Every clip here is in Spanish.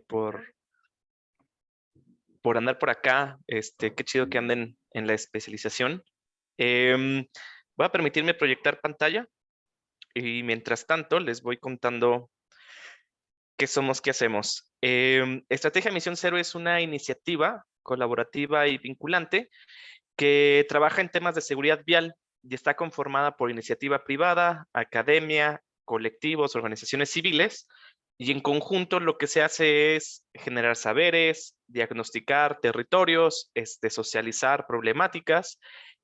por andar por acá. Qué chido que anden en la especialización. Em, Voy a permitirme proyectar pantalla y mientras tanto les voy contando qué somos, qué hacemos. Estrategia Misión Cero es una iniciativa colaborativa y vinculante que trabaja en temas de seguridad vial y está conformada por iniciativa privada, academia, colectivos, organizaciones civiles, y en conjunto lo que se hace es generar saberes, diagnosticar territorios, socializar problemáticas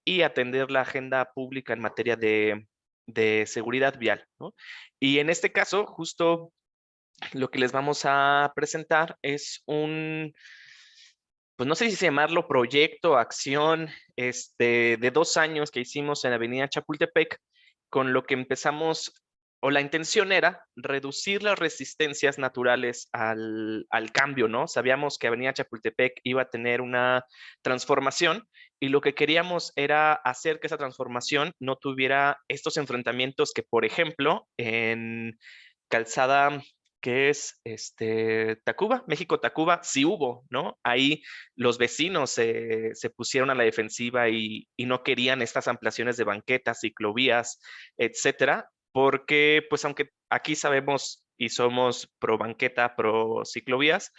y atender la agenda pública en materia de seguridad vial, ¿no? Y en este caso, justo lo que les vamos a presentar es pues no sé si llamarlo proyecto, acción, de 2 años que hicimos en Avenida Chapultepec, con lo que empezamos, o la intención era reducir las resistencias naturales al cambio, ¿no? Sabíamos que Avenida Chapultepec iba a tener una transformación y lo que queríamos era hacer que esa transformación no tuviera estos enfrentamientos que, por ejemplo, en Calzada, que es Tacuba, México Tacuba, sí hubo, ¿no? Ahí los vecinos se pusieron a la defensiva y no querían estas ampliaciones de banquetas, ciclovías, etcétera, porque pues aunque aquí sabemos y somos pro banqueta, pro ciclovías,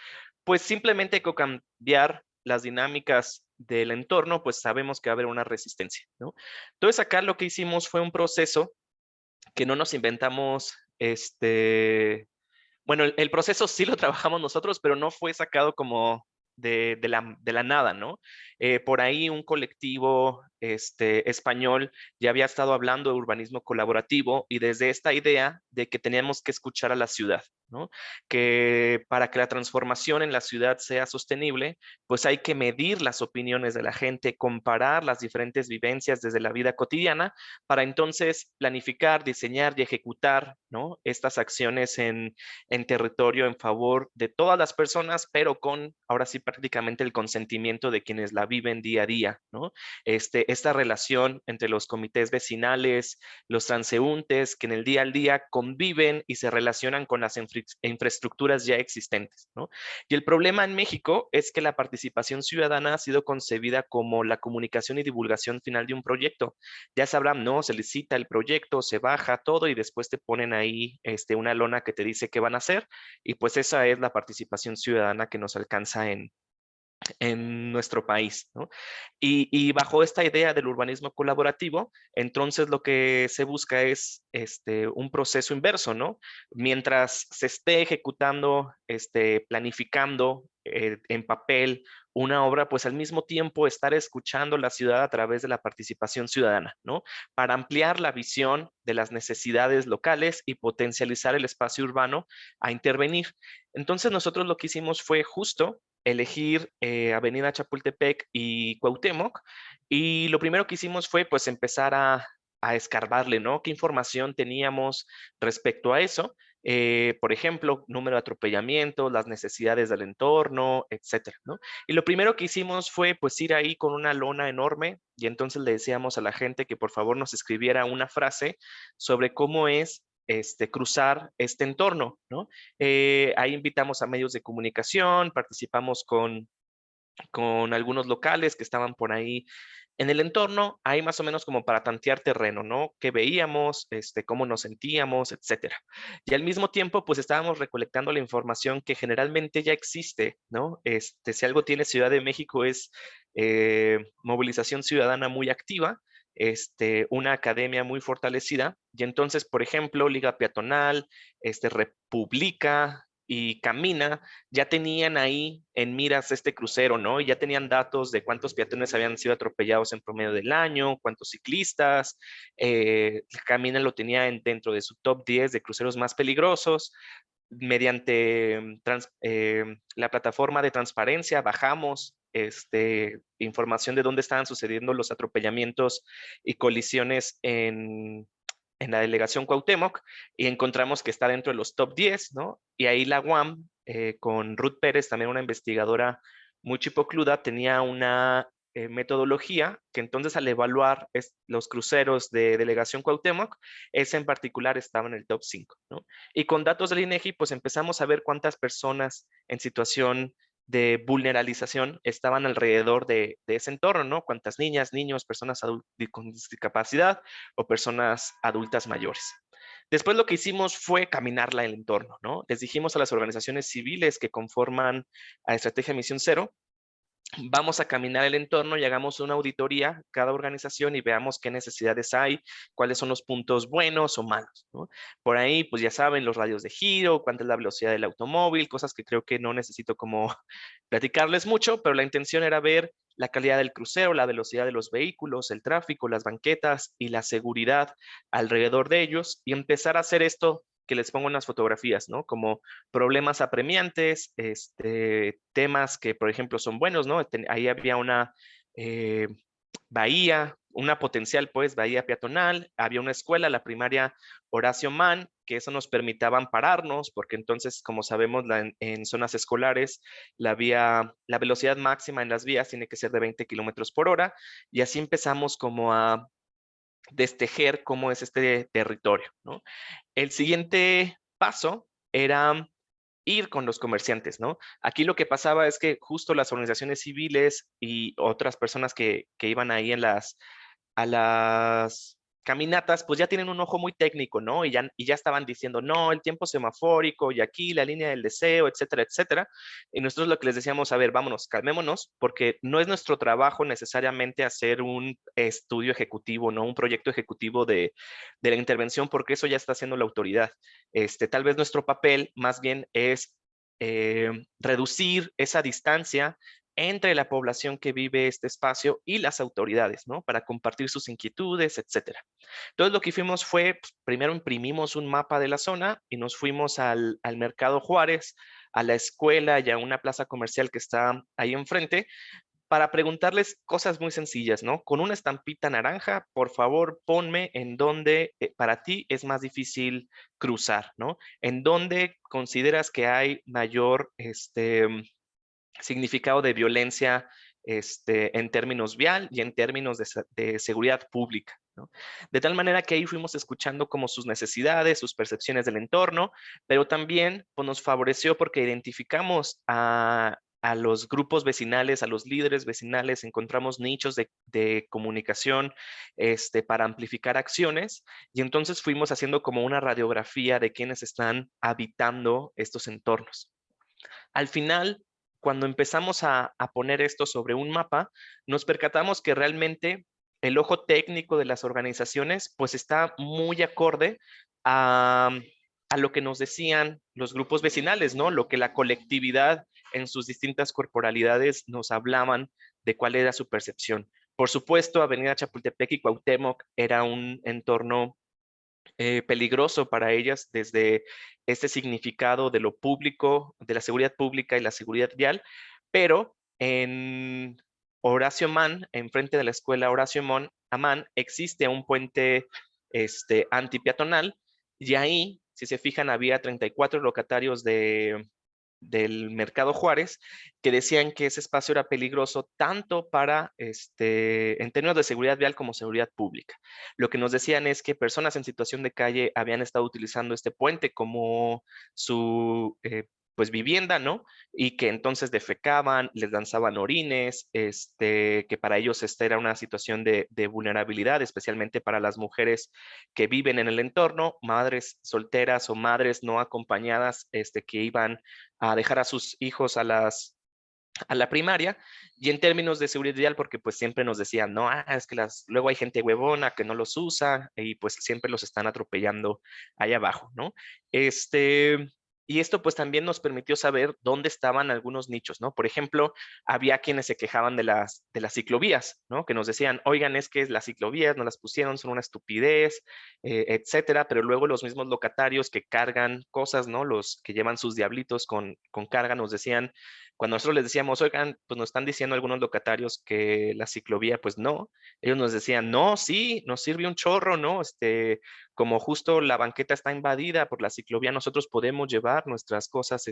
pues simplemente hay que cambiar las dinámicas del entorno, pues sabemos que va a haber una resistencia, ¿no? Entonces acá lo que hicimos fue un proceso que no nos inventamos, bueno, el proceso sí lo trabajamos nosotros, pero no fue sacado como de la nada, ¿no? Por ahí un colectivo español ya había estado hablando de urbanismo colaborativo y desde esta idea de que teníamos que escuchar a la ciudad, ¿no? Que para que la transformación en la ciudad sea sostenible, pues hay que medir las opiniones de la gente, comparar las diferentes vivencias desde la vida cotidiana para entonces planificar, diseñar y ejecutar, ¿no? Estas acciones en territorio en favor de todas las personas, pero con ahora sí prácticamente el consentimiento de quienes la viven día a día, ¿no? Esta relación entre los comités vecinales, los transeúntes que en el día al día conviven y se relacionan con las infraestructuras ya existentes, ¿no? Y el problema en México es que la participación ciudadana ha sido concebida como la comunicación y divulgación final de un proyecto. Ya sabrán, ¿no? Se licita el proyecto, se baja todo y después te ponen ahí una lona que te dice qué van a hacer y pues esa es la participación ciudadana que nos alcanza en nuestro país, ¿no? Y bajo esta idea del urbanismo colaborativo, entonces lo que se busca es un proceso inverso, ¿no? Mientras se esté ejecutando, planificando en papel una obra, pues al mismo tiempo estar escuchando la ciudad a través de la participación ciudadana, ¿no? Para ampliar la visión de las necesidades locales y potencializar el espacio urbano a intervenir. Entonces nosotros lo que hicimos fue justo elegir Avenida Chapultepec y Cuauhtémoc, y lo primero que hicimos fue pues empezar a escarbarle, ¿no? ¿Qué información teníamos respecto a eso? Por ejemplo, número de atropellamientos, las necesidades del entorno, etcétera, ¿no? Y lo primero que hicimos fue pues ir ahí con una lona enorme y entonces le decíamos a la gente que por favor nos escribiera una frase sobre cómo es cruzar este entorno, ¿no? Ahí invitamos a medios de comunicación, participamos con algunos locales que estaban por ahí en el entorno, ahí más o menos como para tantear terreno, ¿no? ¿Qué veíamos, cómo nos sentíamos, etcétera? Y al mismo tiempo, pues estábamos recolectando la información que generalmente ya existe, ¿no? Si algo tiene Ciudad de México es movilización ciudadana muy activa, una academia muy fortalecida, y entonces, por ejemplo, Liga Peatonal, República y Camina ya tenían ahí en miras este crucero, ¿no? Y ya tenían datos de cuántos peatones habían sido atropellados en promedio del año, cuántos ciclistas. Camina lo tenía dentro de su top 10 de cruceros más peligrosos. Mediante la plataforma de transparencia bajamos información de dónde estaban sucediendo los atropellamientos y colisiones en la delegación Cuauhtémoc y encontramos que está dentro de los top 10, ¿no? Y ahí la UAM, con Ruth Pérez, también una investigadora muy chipocluda, tenía una metodología que entonces al evaluar los cruceros de Delegación Cuauhtémoc, ese en particular estaba en el top 5, ¿no? Y con datos del INEGI, pues empezamos a ver cuántas personas en situación de vulnerabilización estaban alrededor de ese entorno, ¿no? Cuántas niñas, niños, personas con discapacidad o personas adultas mayores. Después lo que hicimos fue caminarla el entorno, ¿no? Les dijimos a las organizaciones civiles que conforman a Estrategia Misión Cero, vamos a caminar el entorno y hagamos una auditoría cada organización y veamos qué necesidades hay, cuáles son los puntos buenos o malos, ¿no? Por ahí, pues ya saben, los radios de giro, cuánta es la velocidad del automóvil, cosas que creo que no necesito como platicarles mucho, pero la intención era ver la calidad del crucero, la velocidad de los vehículos, el tráfico, las banquetas y la seguridad alrededor de ellos y empezar a hacer esto que les pongo en las fotografías, ¿no? Como problemas apremiantes, temas que, por ejemplo, son buenos, ¿no? Ahí había una eh, bahía, una potencial, pues, bahía peatonal, había una escuela, la primaria Horacio Mann, que eso nos permitía pararnos, porque entonces, como sabemos, en zonas escolares, la velocidad máxima en las vías tiene que ser de 20 kilómetros por hora, y así empezamos como a destejer cómo es este territorio, ¿no? El siguiente paso era ir con los comerciantes, ¿no? Aquí lo que pasaba es que justo las organizaciones civiles y otras personas que iban ahí a las caminatas, pues ya tienen un ojo muy técnico, ¿no? Y ya estaban diciendo, no, el tiempo semafórico y aquí la línea del deseo, etcétera, etcétera. Y nosotros lo que les decíamos, a ver, vámonos, calmémonos, porque no es nuestro trabajo necesariamente hacer un estudio ejecutivo, ¿no? Un proyecto ejecutivo de la intervención, porque eso ya está haciendo la autoridad. Tal vez nuestro papel más bien es reducir esa distancia entre la población que vive este espacio y las autoridades, ¿no? Para compartir sus inquietudes, etcétera. Entonces, lo que hicimos fue, pues, primero imprimimos un mapa de la zona y nos fuimos al Mercado Juárez, a la escuela y a una plaza comercial que está ahí enfrente, para preguntarles cosas muy sencillas, ¿no? Con una estampita naranja, por favor, ponme en dónde para ti es más difícil cruzar, ¿no? En dónde consideras que hay mayor, significado de violencia en términos vial y en términos de seguridad pública, ¿no? De tal manera que ahí fuimos escuchando como sus necesidades, sus percepciones del entorno, pero también pues, nos favoreció porque identificamos a los grupos vecinales, a los líderes vecinales, encontramos nichos de comunicación para amplificar acciones y entonces fuimos haciendo como una radiografía de quienes están habitando estos entornos. Al final, cuando empezamos a poner esto sobre un mapa, nos percatamos que realmente el ojo técnico de las organizaciones pues está muy acorde a, a lo que nos decían los grupos vecinales, ¿no? Lo que la colectividad en sus distintas corporalidades nos hablaban de cuál era su percepción. Por supuesto, Avenida Chapultepec y Cuauhtémoc era un entorno peligroso para ellas desde este significado de lo público, de la seguridad pública y la seguridad vial, pero en Horacio Mann, enfrente de la escuela Horacio Mann, existe un puente antipeatonal y ahí, si se fijan, había 34 locatarios del Mercado Juárez, que decían que ese espacio era peligroso tanto para, en términos de seguridad vial como seguridad pública. Lo que nos decían es que personas en situación de calle habían estado utilizando este puente como su, pues, vivienda, ¿no? Y que entonces defecaban, les lanzaban orines, que para ellos esta era una situación de vulnerabilidad, especialmente para las mujeres que viven en el entorno, madres solteras o madres no acompañadas, que iban a dejar a sus hijos a la primaria, y en términos de seguridad vial, porque pues siempre nos decían, no, es que luego hay gente huevona que no los usa y pues siempre los están atropellando allá abajo, ¿no? Y esto pues también nos permitió saber dónde estaban algunos nichos, ¿no? Por ejemplo, había quienes se quejaban de las ciclovías, ¿no? Que nos decían, oigan, es que las ciclovías no las pusieron, son una estupidez, etcétera, pero luego los mismos locatarios que cargan cosas, ¿no? Los que llevan sus diablitos con carga nos decían, cuando nosotros les decíamos, oigan, pues nos están diciendo algunos locatarios que la ciclovía, pues no, ellos nos decían, no, sí, nos sirve un chorro, ¿no? Como justo la banqueta está invadida por la ciclovía, nosotros podemos llevar nuestras cosas,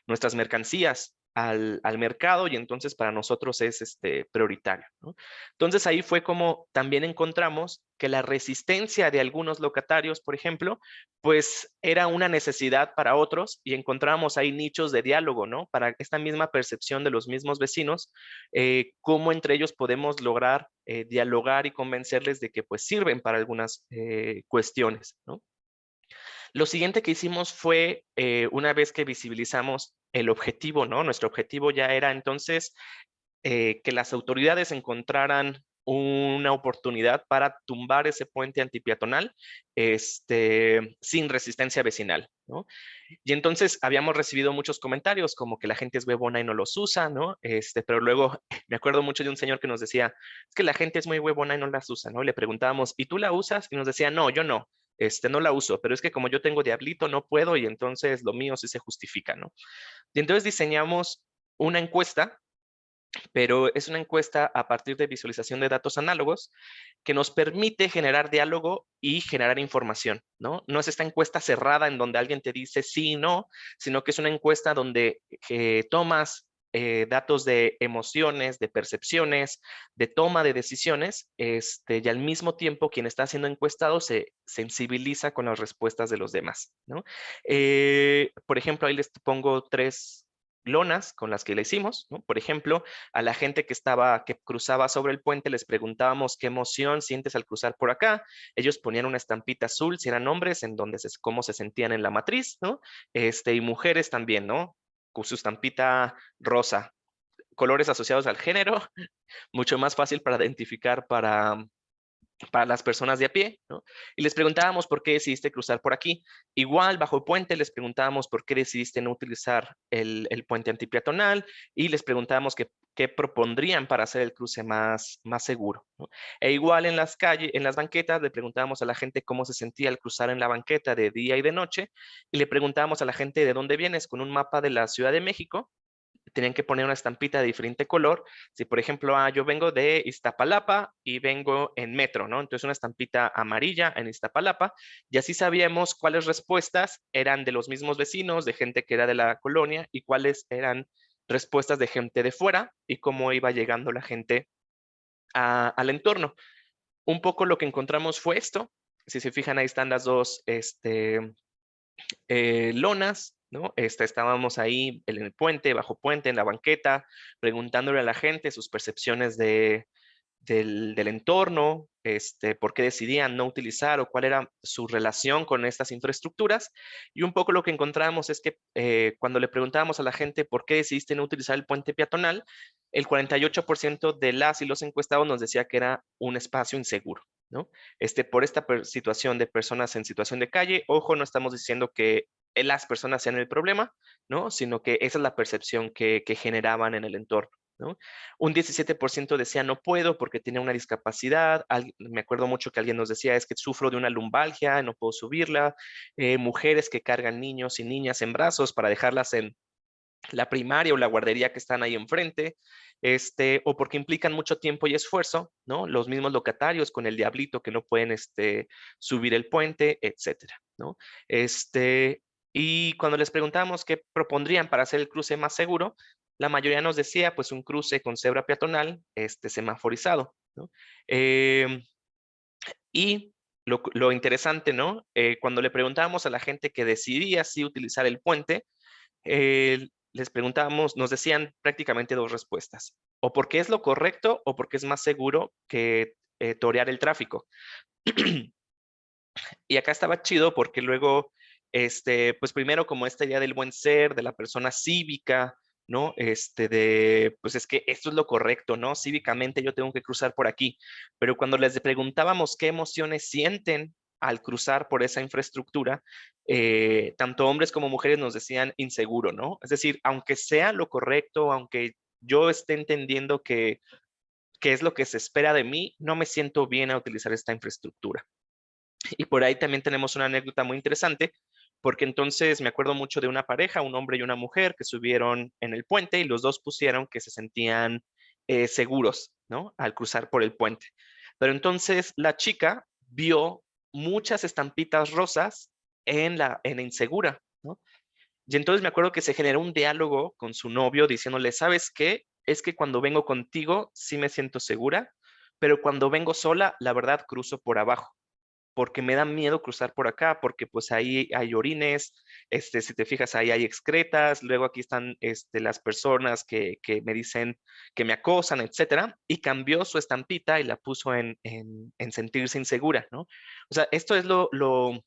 nuestras mercancías. al mercado y entonces para nosotros es prioritario, ¿no? Entonces ahí fue como también encontramos que la resistencia de algunos locatarios, por ejemplo, pues era una necesidad para otros y encontramos ahí nichos de diálogo, ¿no? Para esta misma percepción de los mismos vecinos, cómo entre ellos podemos lograr dialogar y convencerles de que pues sirven para algunas cuestiones, ¿no? Lo siguiente que hicimos fue, una vez que visibilizamos el objetivo, ¿no? Nuestro objetivo ya era entonces que las autoridades encontraran una oportunidad para tumbar ese puente antipeatonal sin resistencia vecinal, ¿no? Y entonces habíamos recibido muchos comentarios como que la gente es huevona y no los usa, ¿no? Pero luego me acuerdo mucho de un señor que nos decía, es que la gente es muy huevona y no las usa, ¿no? Y le preguntábamos, ¿y tú la usas? Y nos decía, no, yo no. No la uso, pero es que como yo tengo diablito, no puedo y entonces lo mío sí se justifica, ¿no? Y entonces diseñamos una encuesta, pero es una encuesta a partir de visualización de datos análogos que nos permite generar diálogo y generar información, ¿no? No es esta encuesta cerrada en donde alguien te dice sí y no, sino que es una encuesta donde tomas datos de emociones, de percepciones, de toma de decisiones, y al mismo tiempo quien está siendo encuestado se sensibiliza con las respuestas de los demás, ¿no? Por ejemplo, ahí les pongo 3 lonas con las que le hicimos, ¿no? Por ejemplo, a la gente que cruzaba sobre el puente les preguntábamos qué emoción sientes al cruzar por acá. Ellos ponían una estampita azul si eran hombres, en donde cómo se sentían en la matriz, ¿no? Y mujeres también, ¿no? Con su estampita rosa. Colores asociados al género, mucho más fácil para identificar para las personas de a pie, ¿no? Y les preguntábamos por qué decidiste cruzar por aquí. Igual, bajo el puente, les preguntábamos por qué decidiste no utilizar el puente antipeatonal y les preguntábamos qué propondrían para hacer el cruce más seguro, ¿no? E igual en las calles, en las banquetas, le preguntábamos a la gente cómo se sentía al cruzar en la banqueta de día y de noche y le preguntábamos a la gente de dónde vienes con un mapa de la Ciudad de México. Tenían que poner una estampita de diferente color. Si, por ejemplo, yo vengo de Iztapalapa y vengo en metro, ¿no? Entonces, una estampita amarilla en Iztapalapa, y así sabíamos cuáles respuestas eran de los mismos vecinos, de gente que era de la colonia, y cuáles eran respuestas de gente de fuera, y cómo iba llegando la gente al entorno. Un poco lo que encontramos fue esto. Si se fijan, ahí están las dos, lonas, ¿no? Estábamos ahí en el puente, bajo puente, en la banqueta, preguntándole a la gente sus percepciones del entorno, por qué decidían no utilizar o cuál era su relación con estas infraestructuras. Y un poco lo que encontramos es que cuando le preguntábamos a la gente por qué decidiste no utilizar el puente peatonal, el 48% de las y los encuestados nos decía que era un espacio inseguro, ¿no? Por esta situación de personas en situación de calle, ojo, no estamos diciendo que las personas sean el problema, ¿no? Sino que esa es la percepción que generaban en el entorno, ¿no? Un 17% decía no puedo porque tiene una discapacidad. Me acuerdo mucho que alguien nos decía es que sufro de una lumbalgia, no puedo subirla. Mujeres que cargan niños y niñas en brazos para dejarlas en la primaria o la guardería que están ahí enfrente, o porque implican mucho tiempo y esfuerzo, ¿no? Los mismos locatarios con el diablito que no pueden subir el puente, etcétera, ¿no? Y cuando les preguntamos qué propondrían para hacer el cruce más seguro, la mayoría nos decía, pues, un cruce con cebra peatonal, semaforizado, ¿no? Y lo interesante, ¿no? Cuando le preguntábamos a la gente que decidía si utilizar el puente, les preguntábamos, nos decían prácticamente dos respuestas, o porque es lo correcto o porque es más seguro que torear el tráfico. Y acá estaba chido porque luego, pues primero como esta idea del buen ser, de la persona cívica, ¿no? Pues es que esto es lo correcto, ¿no? Cívicamente yo tengo que cruzar por aquí. Pero cuando les preguntábamos qué emociones sienten al cruzar por esa infraestructura, tanto hombres como mujeres nos decían inseguro, ¿no? Es decir, aunque sea lo correcto, aunque yo esté entendiendo que es lo que se espera de mí, no me siento bien a utilizar esta infraestructura. Y por ahí también tenemos una anécdota muy interesante, porque entonces me acuerdo mucho de una pareja, un hombre y una mujer, que subieron en el puente y los dos pusieron que se sentían seguros, ¿no? Al cruzar por el puente. Pero entonces la chica vio muchas estampitas rosas en insegura, ¿no? Y entonces me acuerdo que se generó un diálogo con su novio diciéndole, ¿sabes qué? Es que cuando vengo contigo sí me siento segura, pero cuando vengo sola, la verdad cruzo por abajo porque me da miedo cruzar por acá, porque pues ahí hay orines, si te fijas, ahí hay excretas, luego aquí están las personas que me dicen que me acosan, etcétera, y cambió su estampita y la puso en sentirse insegura, ¿no? O sea, esto es lo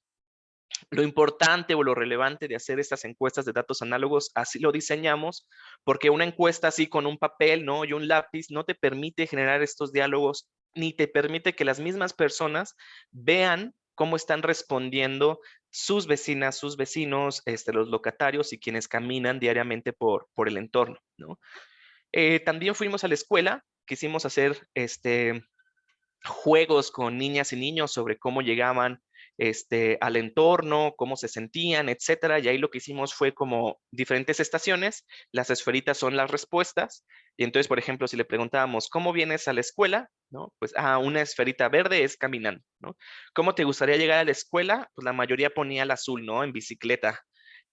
importante o lo relevante de hacer estas encuestas de datos análogos, así lo diseñamos, porque una encuesta así con un papel, ¿no? Y un lápiz no te permite generar estos diálogos, ni te permite que las mismas personas vean cómo están respondiendo sus vecinas, sus vecinos, los locatarios y quienes caminan diariamente por el entorno, ¿no? También fuimos a la escuela, quisimos hacer juegos con niñas y niños sobre cómo llegaban al entorno, cómo se sentían, etcétera. Y ahí lo que hicimos fue como diferentes estaciones. Las esferitas son las respuestas. Y entonces, por ejemplo, si le preguntábamos, ¿cómo vienes a la escuela? ¿No? Pues, una esferita verde es caminando, ¿no? ¿Cómo te gustaría llegar a la escuela? Pues la mayoría ponía el azul, ¿no? En bicicleta.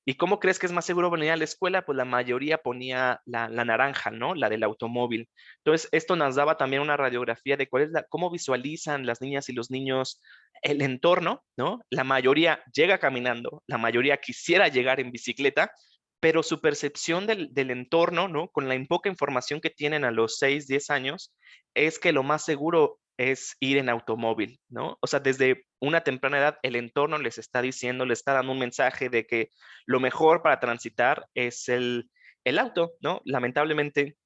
¿Y cómo crees que es más seguro venir a la escuela? Pues la mayoría ponía la naranja, ¿no? La del automóvil. Entonces, esto nos daba también una radiografía de cómo visualizan las niñas y los niños el entorno, ¿no? La mayoría llega caminando, la mayoría quisiera llegar en bicicleta, pero su percepción del entorno, ¿no? Con la poca información que tienen a los 6, 10 años, es que lo más seguro es ir en automóvil, ¿no? O sea, desde una temprana edad, el entorno les está diciendo, les está dando un mensaje de que lo mejor para transitar es el auto, ¿no? Lamentablemente,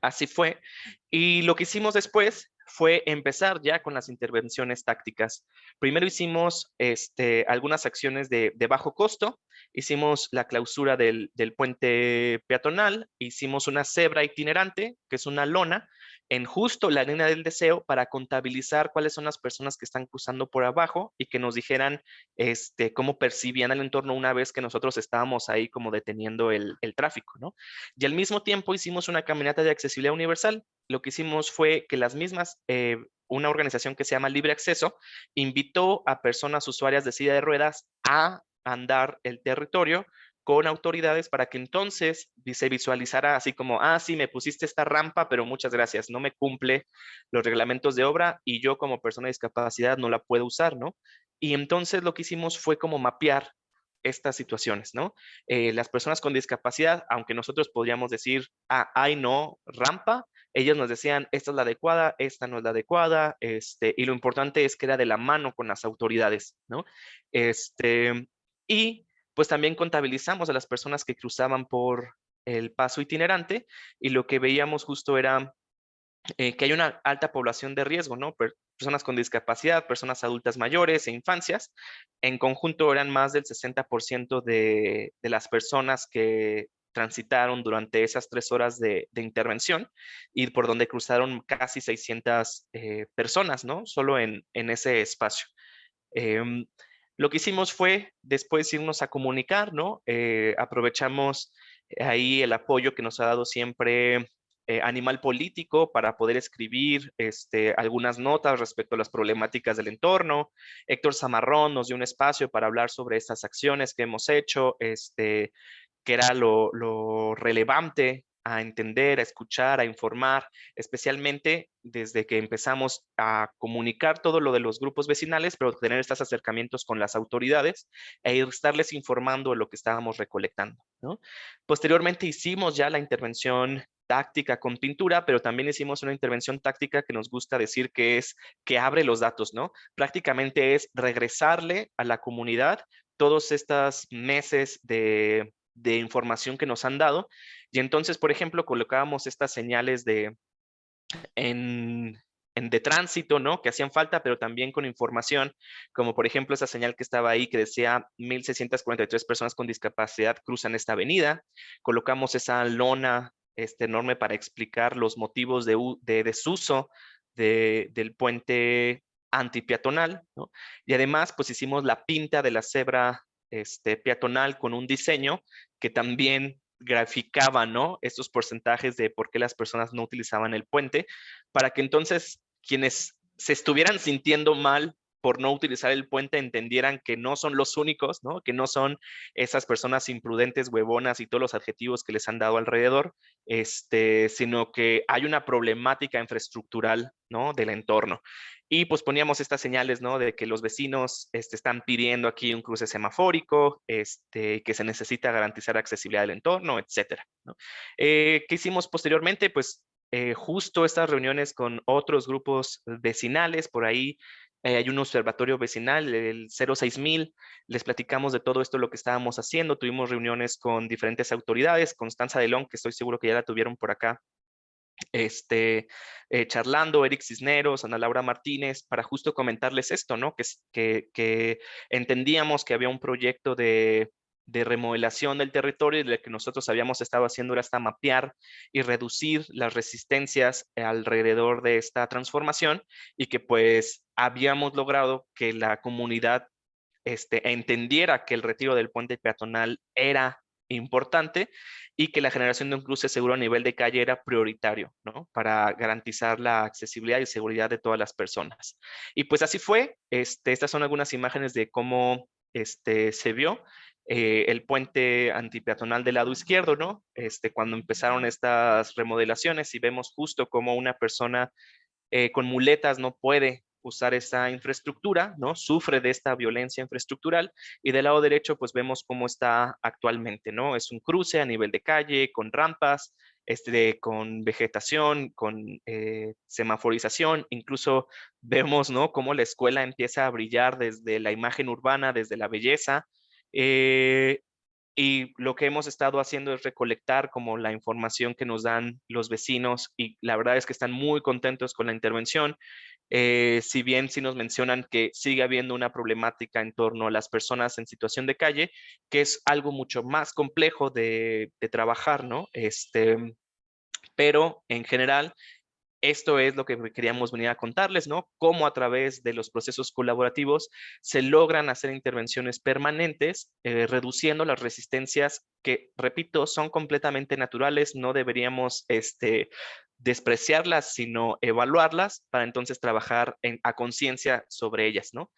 así fue. Y lo que hicimos después fue empezar ya con las intervenciones tácticas. Primero hicimos algunas acciones de bajo costo, hicimos la clausura del puente peatonal, hicimos una cebra itinerante, que es una lona, en justo la línea del deseo para contabilizar cuáles son las personas que están cruzando por abajo y que nos dijeran cómo percibían el entorno una vez que nosotros estábamos ahí como deteniendo el tráfico, ¿no? Y al mismo tiempo hicimos una caminata de accesibilidad universal. Lo que hicimos fue que las mismas, una organización que se llama Libre Acceso, invitó a personas usuarias de silla de ruedas a andar el territorio con autoridades para que entonces se visualizara así como, sí, me pusiste esta rampa, pero muchas gracias, no me cumple los reglamentos de obra y yo como persona de discapacidad no la puedo usar, ¿no? Y entonces lo que hicimos fue como mapear estas situaciones, ¿no? Las personas con discapacidad, aunque nosotros podríamos decir, ay, no, rampa, ellos nos decían, esta es la adecuada, esta no es la adecuada, y lo importante es que era de la mano con las autoridades, ¿no? Y pues también contabilizamos a las personas que cruzaban por el paso itinerante y lo que veíamos justo era que hay una alta población de riesgo, ¿no? Personas con discapacidad, personas adultas mayores e infancias. En conjunto eran más del 60% de las personas que transitaron durante esas 3 horas de intervención y por donde cruzaron casi 600 personas, ¿no? Solo en ese espacio. Em, lo que hicimos fue después irnos a comunicar, ¿no? Aprovechamos ahí el apoyo que nos ha dado siempre Animal Político para poder escribir algunas notas respecto a las problemáticas del entorno. Héctor Zamarrón nos dio un espacio para hablar sobre estas acciones que hemos hecho, que era lo relevante a entender, a escuchar, a informar, especialmente desde que empezamos a comunicar todo lo de los grupos vecinales, pero tener estos acercamientos con las autoridades e ir estarles informando de lo que estábamos recolectando, ¿no? Posteriormente hicimos ya la intervención táctica con pintura, pero también hicimos una intervención táctica que nos gusta decir que es que abre los datos, ¿no? Prácticamente es regresarle a la comunidad todos estos meses de información que nos han dado. Y entonces, por ejemplo, colocábamos estas señales en, de tránsito, ¿no? Que hacían falta, pero también con información, como por ejemplo esa señal que estaba ahí que decía 1,643 personas con discapacidad cruzan esta avenida. Colocamos esa lona enorme para explicar los motivos de desuso del puente antipeatonal, ¿no? Y además, pues hicimos la pinta de la cebra peatonal con un diseño que también graficaba, ¿no? Estos porcentajes de por qué las personas no utilizaban el puente, para que entonces quienes se estuvieran sintiendo mal por no utilizar el puente entendieran que no son los únicos, ¿no? Que no son esas personas imprudentes, huevonas y todos los adjetivos que les han dado alrededor, sino que hay una problemática infraestructural, ¿no? Del entorno. Y pues poníamos estas señales, ¿no? De que los vecinos están pidiendo aquí un cruce semafórico, que se necesita garantizar accesibilidad del entorno, etcétera, ¿no? ¿Qué hicimos posteriormente? Pues justo estas reuniones con otros grupos vecinales, por ahí hay un observatorio vecinal, el 06000, les platicamos de todo esto, lo que estábamos haciendo, tuvimos reuniones con diferentes autoridades, Constanza de León, que estoy seguro que ya la tuvieron por acá, charlando, Eric Cisneros, Ana Laura Martínez, para justo comentarles esto, ¿no? Que entendíamos que había un proyecto de remodelación del territorio y lo que nosotros habíamos estado haciendo era hasta mapear y reducir las resistencias alrededor de esta transformación y que pues habíamos logrado que la comunidad entendiera que el retiro del puente peatonal era importante y que la generación de un cruce seguro a nivel de calle era prioritario, ¿no? Para garantizar la accesibilidad y seguridad de todas las personas. Y pues así fue. Estas son algunas imágenes de cómo se vio el puente antipeatonal del lado izquierdo, ¿no? Cuando empezaron estas remodelaciones y vemos justo cómo una persona con muletas no puede usar esa infraestructura, ¿no? Sufre de esta violencia infraestructural y del lado derecho pues vemos cómo está actualmente, ¿no? Es un cruce a nivel de calle, con rampas, con vegetación, con semaforización, incluso vemos, ¿no? Cómo la escuela empieza a brillar desde la imagen urbana, desde la belleza, y lo que hemos estado haciendo es recolectar como la información que nos dan los vecinos y la verdad es que están muy contentos con la intervención. Si bien sí nos mencionan que sigue habiendo una problemática en torno a las personas en situación de calle, que es algo mucho más complejo de trabajar, ¿no? Pero en general esto es lo que queríamos venir a contarles, ¿no? Cómo a través de los procesos colaborativos se logran hacer intervenciones permanentes, reduciendo las resistencias que, repito, son completamente naturales, no deberíamos despreciarlas, sino evaluarlas para entonces trabajar a conciencia sobre ellas, ¿no?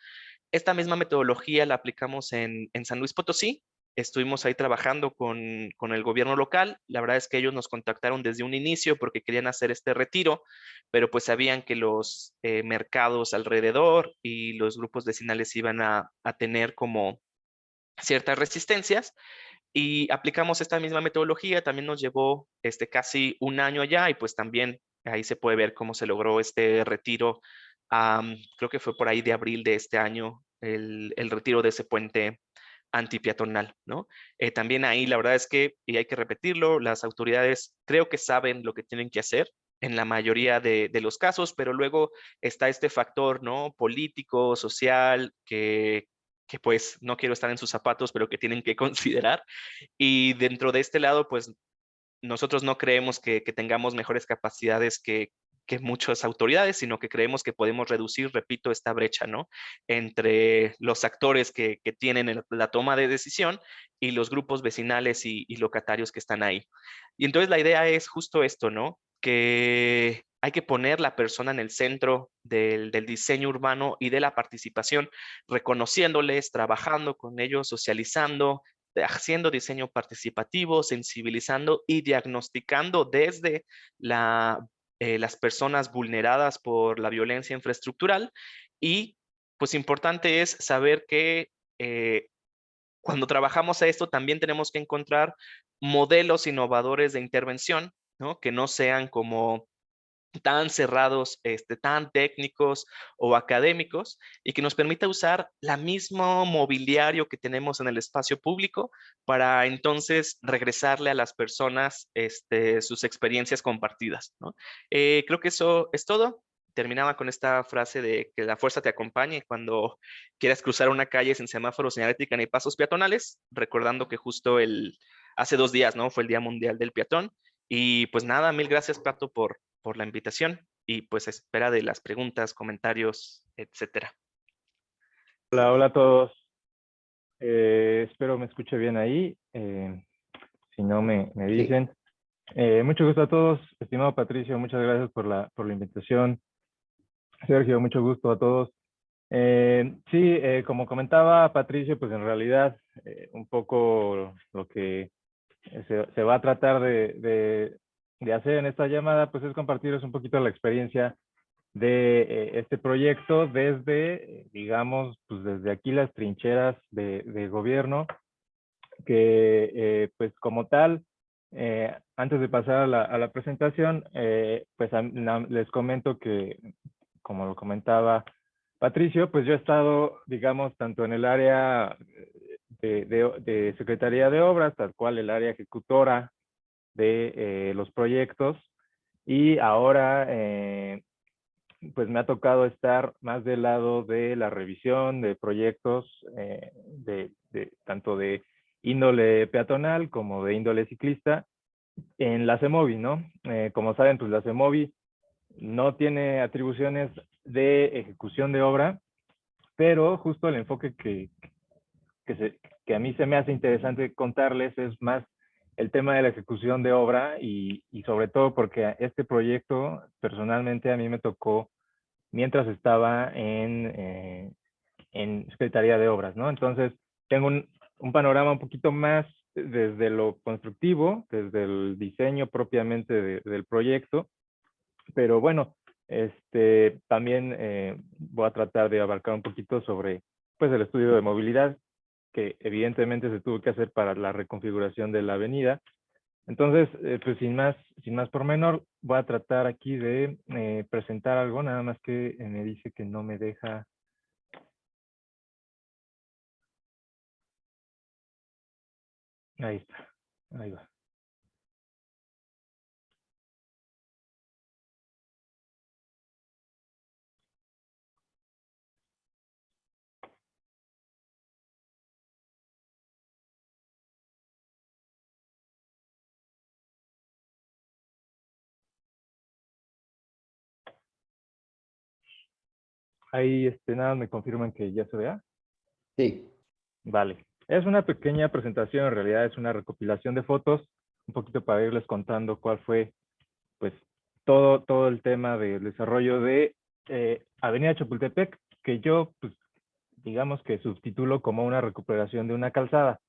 Esta misma metodología la aplicamos en San Luis Potosí. Estuvimos ahí trabajando con el gobierno local. La verdad es que ellos nos contactaron desde un inicio porque querían hacer este retiro, pero pues sabían que los mercados alrededor y los grupos vecinales iban a tener como ciertas resistencias y aplicamos esta misma metodología. También nos llevó casi un año allá y pues también ahí se puede ver cómo se logró este retiro. Creo que fue por ahí de abril de este año el retiro de ese puente antipeatonal, ¿no? También ahí la verdad es que, y hay que repetirlo, las autoridades creo que saben lo que tienen que hacer en la mayoría de los casos, pero luego está este factor, ¿no? Político, social, que pues no quiero estar en sus zapatos, pero que tienen que considerar. Y dentro de este lado, pues nosotros no creemos que tengamos mejores capacidades que muchas autoridades, sino que creemos que podemos reducir, repito, esta brecha, ¿no? Entre los actores que tienen la toma de decisión y los grupos vecinales y locatarios que están ahí. Y entonces la idea es justo esto, ¿no? Que hay que poner la persona en el centro del diseño urbano y de la participación, reconociéndoles, trabajando con ellos, socializando, haciendo diseño participativo, sensibilizando y diagnosticando desde las personas vulneradas por la violencia infraestructural. Y pues importante es saber que cuando trabajamos a esto también tenemos que encontrar modelos innovadores de intervención, ¿no? Que no sean como tan cerrados, tan técnicos o académicos y que nos permita usar la mismo mobiliario que tenemos en el espacio público para entonces regresarle a las personas sus experiencias compartidas, ¿no? Creo que eso es todo. Terminaba con esta frase de que la fuerza te acompañe cuando quieras cruzar una calle sin semáforo, señalética ni pasos peatonales, recordando que justo hace 2 días, ¿no? Fue el Día Mundial del Peatón. Y pues nada, mil gracias, Pato, por la invitación y pues espera de las preguntas, comentarios, etcétera. Hola, hola a todos. Espero me escuche bien ahí. Si no, me dicen. Mucho gusto a todos. Estimado Patricio, muchas gracias por la invitación. Sergio, mucho gusto a todos. Sí, como comentaba Patricio, pues en realidad un poco lo que se va a tratar de hacer en esta llamada, pues es compartirles un poquito la experiencia de este proyecto desde, digamos, pues desde aquí las trincheras de gobierno, que pues como tal, antes de pasar a la presentación, pues les comento que, como lo comentaba Patricio, pues yo he estado, digamos, tanto en el área de Secretaría de Obras, tal cual el área ejecutora de los proyectos, y ahora pues me ha tocado estar más del lado de la revisión de proyectos, tanto de índole peatonal como de índole ciclista en la CEMOVI, ¿no? Como saben, pues la CEMOVI no tiene atribuciones de ejecución de obra, pero justo el enfoque que a mí se me hace interesante contarles es más el tema de la ejecución de obra y sobre todo porque este proyecto personalmente a mí me tocó mientras estaba en Secretaría de Obras, ¿no? Entonces, tengo un panorama un poquito más desde lo constructivo, desde el diseño propiamente del proyecto, pero bueno, también voy a tratar de abarcar un poquito sobre pues, el estudio de movilidad, que evidentemente se tuvo que hacer para la reconfiguración de la avenida. Entonces, pues sin más por menor, voy a tratar aquí de presentar algo, nada más que me dice que no me deja. Ahí está, ahí va. Ahí nada, me confirman que ya se vea. Sí. Vale. Es una pequeña presentación, en realidad es una recopilación de fotos, un poquito para irles contando cuál fue, pues, todo el tema del desarrollo de Avenida Chapultepec, que yo, pues, digamos que subtitulo como una recuperación de una calzada.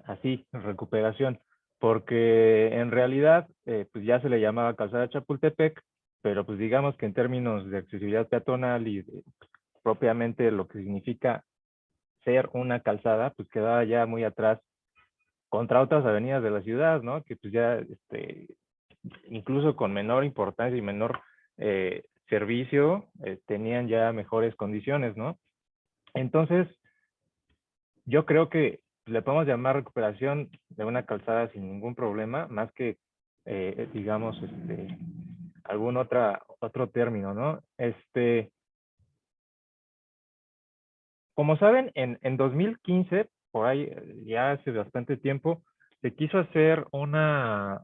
Así, recuperación, porque en realidad, pues ya se le llamaba calzada Chapultepec, pero pues digamos que en términos de accesibilidad peatonal y propiamente lo que significa ser una calzada, pues quedaba ya muy atrás contra otras avenidas de la ciudad, ¿no? Que pues ya, incluso con menor importancia y menor servicio, tenían ya mejores condiciones, ¿no? Entonces, yo creo que le podemos llamar recuperación de una calzada sin ningún problema, más que, digamos, algún otro término, ¿no? Como saben, en 2015, por ahí, ya hace bastante tiempo, se quiso hacer una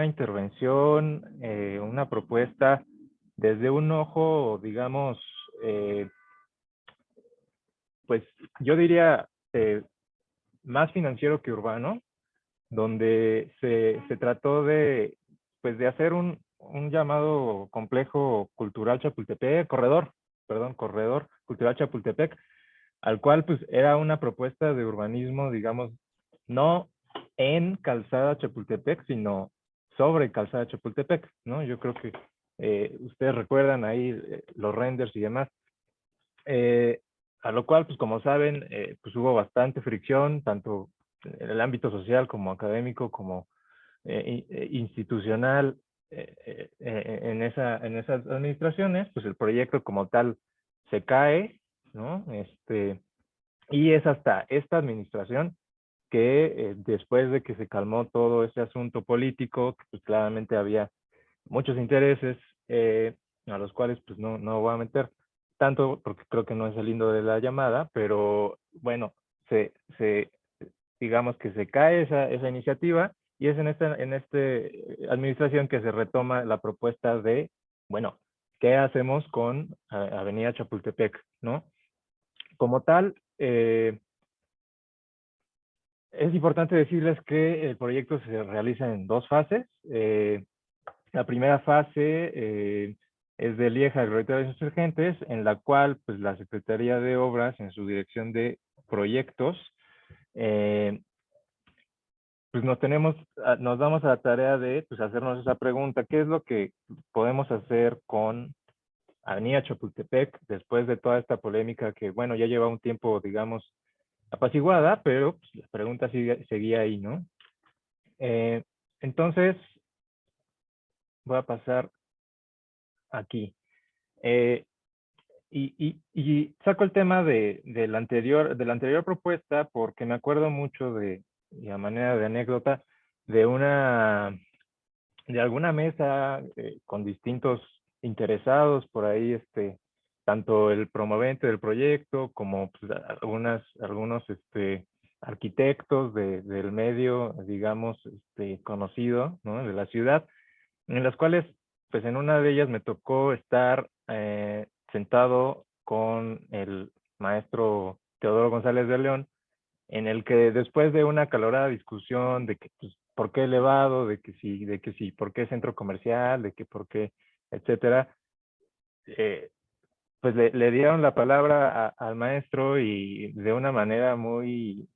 intervención, una propuesta desde un ojo, digamos, pues yo diría más financiero que urbano, donde se trató de, pues, de hacer un llamado complejo cultural Chapultepec, corredor cultural Chapultepec, al cual pues era una propuesta de urbanismo, digamos, no en Calzada Chapultepec, sino sobre Calzada Chapultepec, ¿no? Yo creo que ustedes recuerdan ahí los renders y demás. A lo cual, pues como saben, pues hubo bastante fricción, tanto en el ámbito social como académico, como institucional, en esas administraciones, pues el proyecto como tal se cae, ¿no? Y es hasta esta administración que después de que se calmó todo ese asunto político, que pues claramente había muchos intereses a los cuales pues no voy a meter tanto porque creo que no es el lindo de la llamada, pero bueno, digamos que se cae esa iniciativa y es en esta administración que se retoma la propuesta de, bueno, ¿qué hacemos con Avenida Chapultepec, no? Como tal, es importante decirles que el proyecto se realiza en dos fases. La primera fase es de Lieja Agropecuarios Insurgentes, en la cual pues la Secretaría de Obras en su dirección de proyectos pues nos damos a la tarea de pues, hacernos esa pregunta, ¿qué es lo que podemos hacer con Avenida Chapultepec después de toda esta polémica que, bueno, ya lleva un tiempo, digamos, apaciguada, pero pues, la pregunta seguía ahí, ¿no? Entonces, voy a pasar aquí. Y saco el tema de la anterior propuesta porque me acuerdo mucho y a manera de anécdota, de alguna mesa con distintos interesados por ahí, tanto el promovente del proyecto como pues, algunos arquitectos del medio, digamos, conocido, ¿no? De la ciudad, en las cuales, pues en una de ellas me tocó estar sentado con el maestro Teodoro González de León, en el que después de una acalorada discusión de que, pues, por qué elevado, de que sí, por qué centro comercial, de que por qué, etcétera, pues le dieron la palabra al maestro y de una manera muy,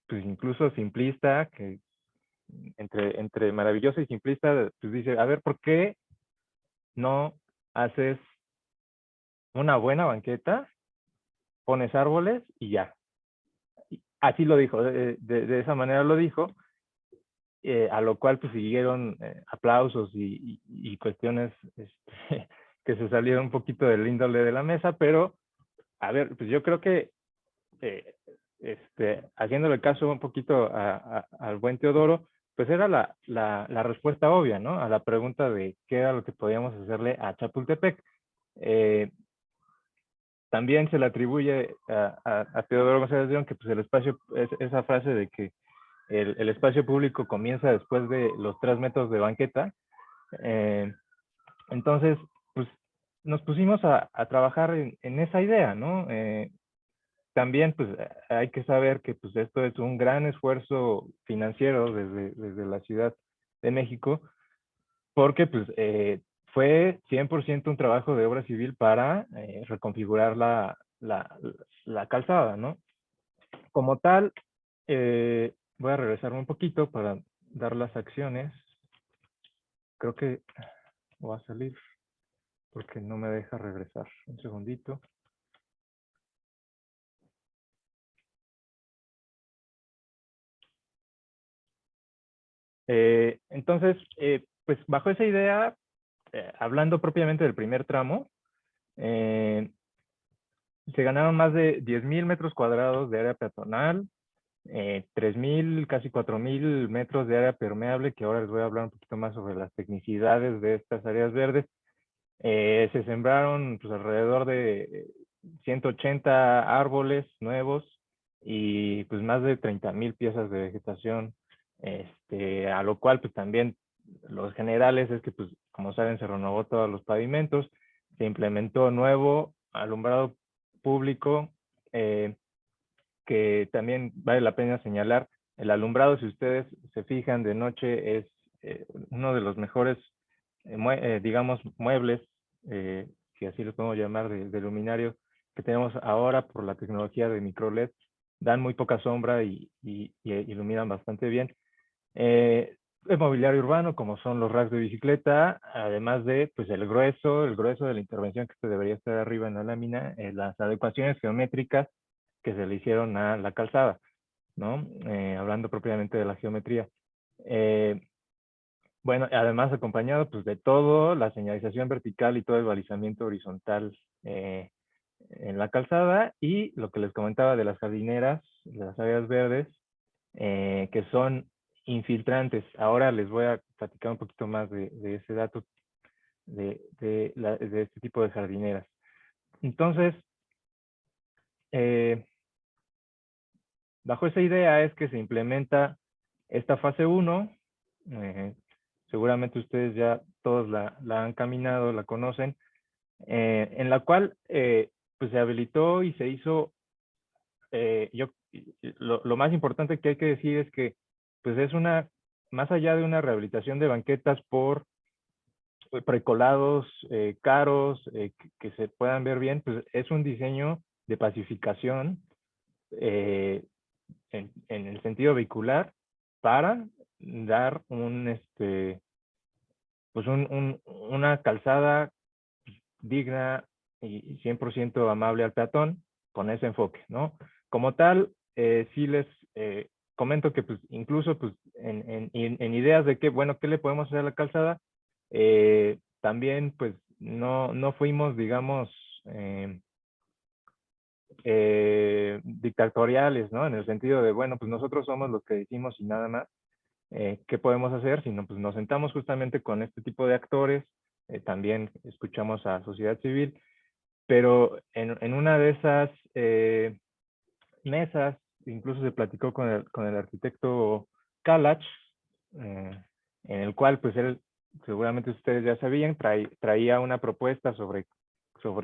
pues incluso simplista, que entre maravillosa y simplista, pues dice, a ver, ¿por qué no haces una buena banqueta, pones árboles y ya? Así lo dijo, de esa manera lo dijo, a lo cual pues siguieron aplausos y cuestiones que se salieron un poquito del índole de la mesa, pero a ver, pues yo creo que eh, haciéndole caso un poquito al buen Teodoro, pues era la respuesta obvia, ¿no? A la pregunta de qué era lo que podíamos hacerle a Chapultepec. También se le atribuye a Teodoro González León que pues el espacio, esa frase de que el espacio público comienza después de los 3 metros de banqueta. Entonces, pues nos pusimos a trabajar en esa idea, ¿no? También, pues hay que saber que pues esto es un gran esfuerzo financiero desde la Ciudad de México, porque pues fue 100% un trabajo de obra civil para reconfigurar la calzada, ¿no? Como tal, voy a regresarme un poquito para dar las acciones. Creo que voy a salir porque no me deja regresar. Un segundito. Entonces, pues bajo esa idea, hablando propiamente del primer tramo, se ganaron más de 10,000 metros cuadrados de área peatonal, 3,000, casi 4,000 metros de área permeable, que ahora les voy a hablar un poquito más sobre las tecnicidades de estas áreas verdes. Se sembraron pues, alrededor de 180 árboles nuevos y pues más de 30,000 piezas de vegetación, a lo cual pues también los generales es que pues como saben se renovó todos los pavimentos, se implementó nuevo alumbrado público, que también vale la pena señalar, el alumbrado, si ustedes se fijan de noche, es uno de los mejores, digamos, muebles, si así lo podemos llamar, de luminario que tenemos ahora por la tecnología de micro LED. Dan muy poca sombra y iluminan bastante bien. El mobiliario urbano, como son los racks de bicicleta, además de pues el grueso de la intervención que esto debería estar arriba en la lámina, las adecuaciones geométricas que se le hicieron a la calzada, ¿no? Hablando propiamente de la geometría. Bueno, además acompañado pues de todo, la señalización vertical y todo el balizamiento horizontal en la calzada y lo que les comentaba de las jardineras, de las áreas verdes, que son infiltrantes. Ahora les voy a platicar un poquito más de ese dato de este tipo de jardineras. Entonces, bajo esa idea es que se implementa esta fase 1. Seguramente ustedes ya todos la han caminado, la conocen, en la cual pues se habilitó y se hizo, lo más importante que hay que decir es que pues es más allá de una rehabilitación de banquetas por precolados, caros, que se puedan ver bien, pues es un diseño de pacificación en el sentido vehicular para dar pues una calzada digna y 100% amable al peatón con ese enfoque, ¿no? Como tal, sí les comento que pues incluso pues en ideas de qué, bueno, qué le podemos hacer a la calzada, también pues no fuimos, digamos, dictatoriales, ¿no? En el sentido de, bueno, pues nosotros somos los que decimos y nada más, ¿qué podemos hacer? Sino pues nos sentamos justamente con este tipo de actores, también escuchamos a sociedad civil, pero en una de esas mesas, incluso se platicó con el arquitecto Kalach, en el cual pues él, seguramente ustedes ya sabían, traía una propuesta sobre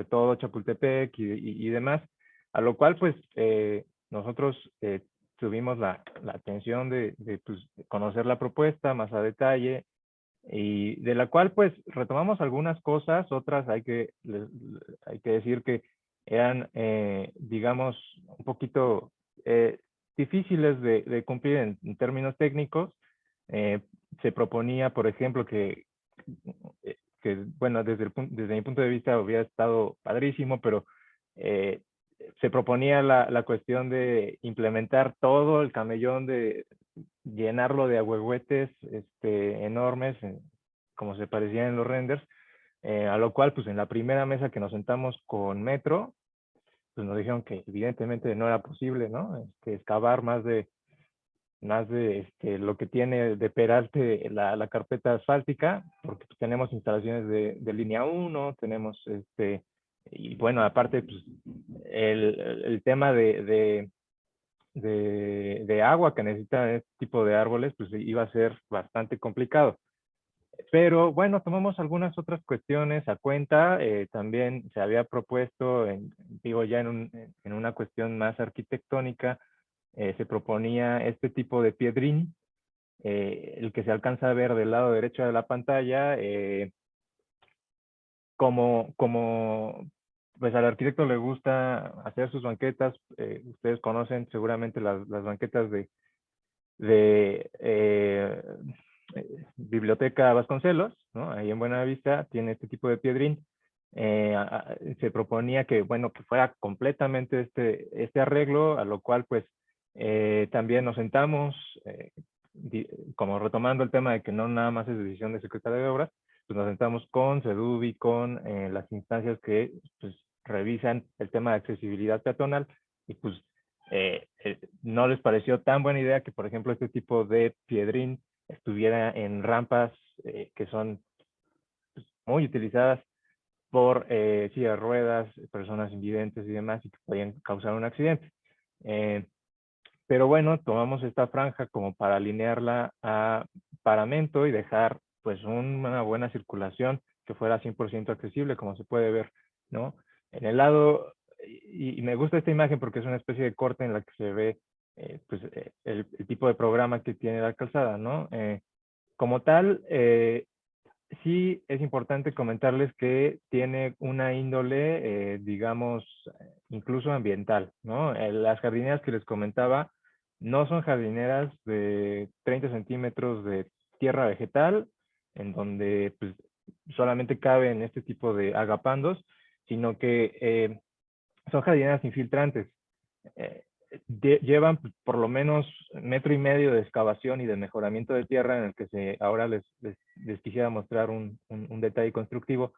todo Chapultepec y demás, a lo cual pues nosotros tuvimos la atención de pues, conocer la propuesta más a detalle, y de la cual pues retomamos algunas cosas, otras hay que decir que eran, digamos, un poquito difíciles de cumplir en términos técnicos. Eh, Se proponía, por ejemplo, bueno, desde mi punto de vista hubiera estado padrísimo, pero eh, se proponía la cuestión de implementar todo el camellón, de llenarlo de ahuehuetes enormes, como se parecían en los renders, a lo cual pues en la primera mesa que nos sentamos con Metro, pues nos dijeron que evidentemente no era posible, ¿no? Excavar más de lo que tiene de peralte la carpeta asfáltica, porque pues, tenemos instalaciones de línea 1, tenemos y bueno, aparte pues el tema de agua que necesitan este tipo de árboles, pues iba a ser bastante complicado. Pero bueno, tomamos algunas otras cuestiones a cuenta. También se había propuesto, digo ya en una cuestión más arquitectónica, se proponía este tipo de piedrín, el que se alcanza a ver del lado derecho de la pantalla, como pues al arquitecto le gusta hacer sus banquetas. Ustedes conocen seguramente las banquetas de Biblioteca Vasconcelos, ¿no? Ahí en Buenavista tiene este tipo de piedrín. Se proponía que, bueno, que fuera completamente este arreglo, a lo cual pues también nos sentamos, como retomando el tema de que no nada más es decisión de Secretaría de Obras, pues nos sentamos con Sedubi, con las instancias que pues revisan el tema de accesibilidad peatonal, y pues no les pareció tan buena idea que, por ejemplo, este tipo de piedrín estuviera en rampas que son pues, muy utilizadas por sillas de ruedas, personas invidentes y demás, y que podían causar un accidente. Pero bueno, tomamos esta franja como para alinearla a paramento y dejar pues una buena circulación que fuera 100% accesible, como se puede ver, ¿no? En el lado, y me gusta esta imagen porque es una especie de corte en la que se ve pues, el tipo de programa que tiene la calzada, ¿no? Como tal, sí es importante comentarles que tiene una índole, digamos, incluso ambiental, ¿no? Las jardineras que les comentaba no son jardineras de 30 centímetros de tierra vegetal, en donde pues, solamente caben este tipo de agapandos, sino que son jardineras infiltrantes. Eh, Llevan por lo menos 1,5 metros de excavación y de mejoramiento de tierra, en el que ahora les quisiera mostrar un detalle constructivo,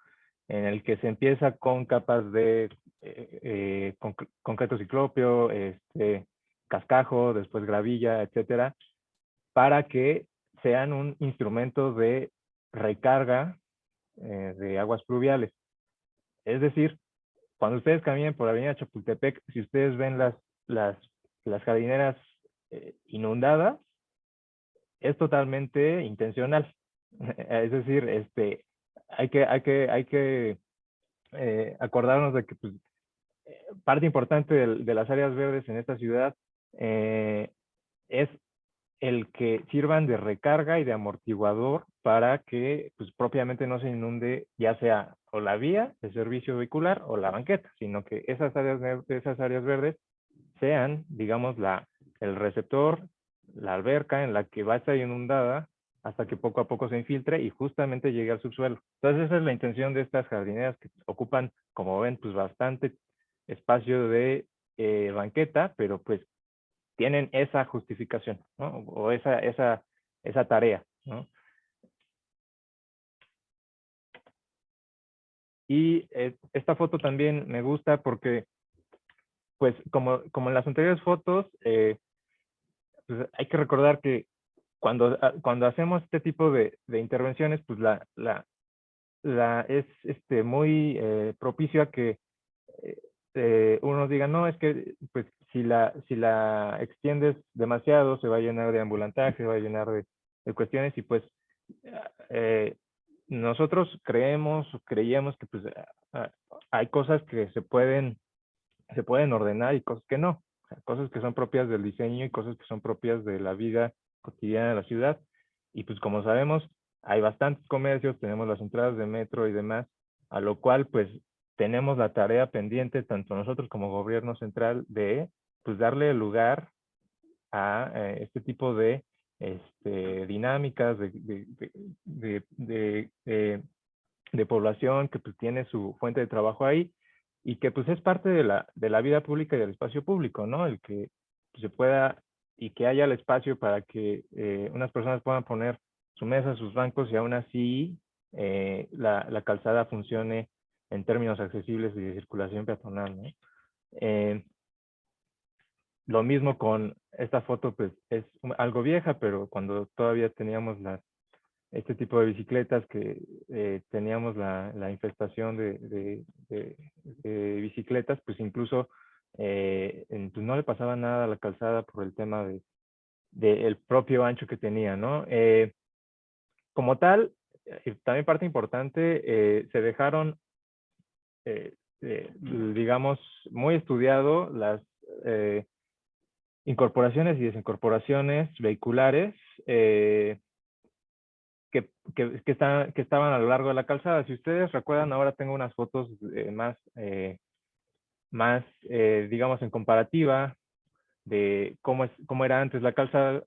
en el que se empieza con capas de concreto ciclopio, cascajo, después gravilla, etcétera, para que sean un instrumento de recarga de aguas pluviales. Es decir, cuando ustedes caminen por Avenida Chapultepec, si ustedes ven las, las jardineras inundadas, es totalmente intencional. Es decir, hay que acordarnos de que pues, parte importante de las áreas verdes en esta ciudad es el que sirvan de recarga y de amortiguador para que pues, propiamente no se inunde ya sea o la vía de servicio vehicular o la banqueta, sino que esas áreas verdes sean, digamos, el receptor, la alberca en la que va a estar inundada hasta que poco a poco se infiltre y justamente llegue al subsuelo. Entonces esa es la intención de estas jardineras que ocupan, como ven, pues bastante espacio de banqueta, pero pues tienen esa justificación, ¿no? O esa tarea, ¿no? Y esta foto también me gusta porque, pues, como en las anteriores fotos, pues hay que recordar que cuando hacemos este tipo de intervenciones, pues es muy propicio a que uno diga, no, es que pues si la extiendes demasiado, se va a llenar de ambulantaje, se va a llenar de cuestiones y pues eh, nosotros creíamos que pues hay cosas que se pueden ordenar y cosas que no. O sea, cosas que son propias del diseño y cosas que son propias de la vida cotidiana de la ciudad. Y pues como sabemos, hay bastantes comercios, tenemos las entradas de metro y demás, a lo cual pues tenemos la tarea pendiente, tanto nosotros como gobierno central, de pues darle lugar a este tipo de dinámicas de población que pues tiene su fuente de trabajo ahí y que pues es parte de la vida pública y del espacio público, ¿no? El que se pueda y que haya el espacio para que unas personas puedan poner su mesa, sus bancos y aún así la calzada funcione en términos accesibles y de circulación peatonal, ¿no? Lo mismo con esta foto, pues es algo vieja, pero cuando todavía teníamos este tipo de bicicletas que teníamos la infestación de bicicletas, pues incluso pues no le pasaba nada a la calzada por el tema el propio ancho que tenía, ¿no? Como tal, también parte importante, se dejaron, digamos, muy estudiado las incorporaciones y desincorporaciones vehiculares que estaban a lo largo de la calzada. Si ustedes recuerdan, ahora tengo unas fotos más digamos, en comparativa de cómo era antes la calzada.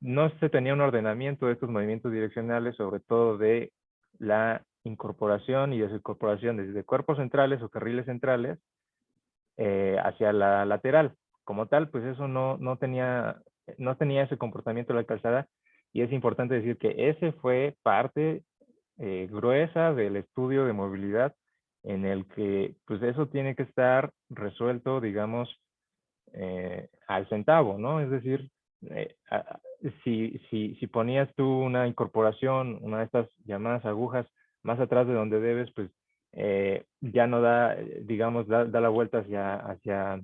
No se tenía un ordenamiento de estos movimientos direccionales, sobre todo de la incorporación y desincorporación desde cuerpos centrales o carriles centrales hacia la lateral. Como tal, pues eso no tenía ese comportamiento de la calzada, y es importante decir que ese fue parte gruesa del estudio de movilidad en el que pues eso tiene que estar resuelto, digamos, al centavo, ¿no? Es decir, si ponías tú una incorporación, una de estas llamadas agujas, más atrás de donde debes, pues ya no da, digamos, da la vuelta hacia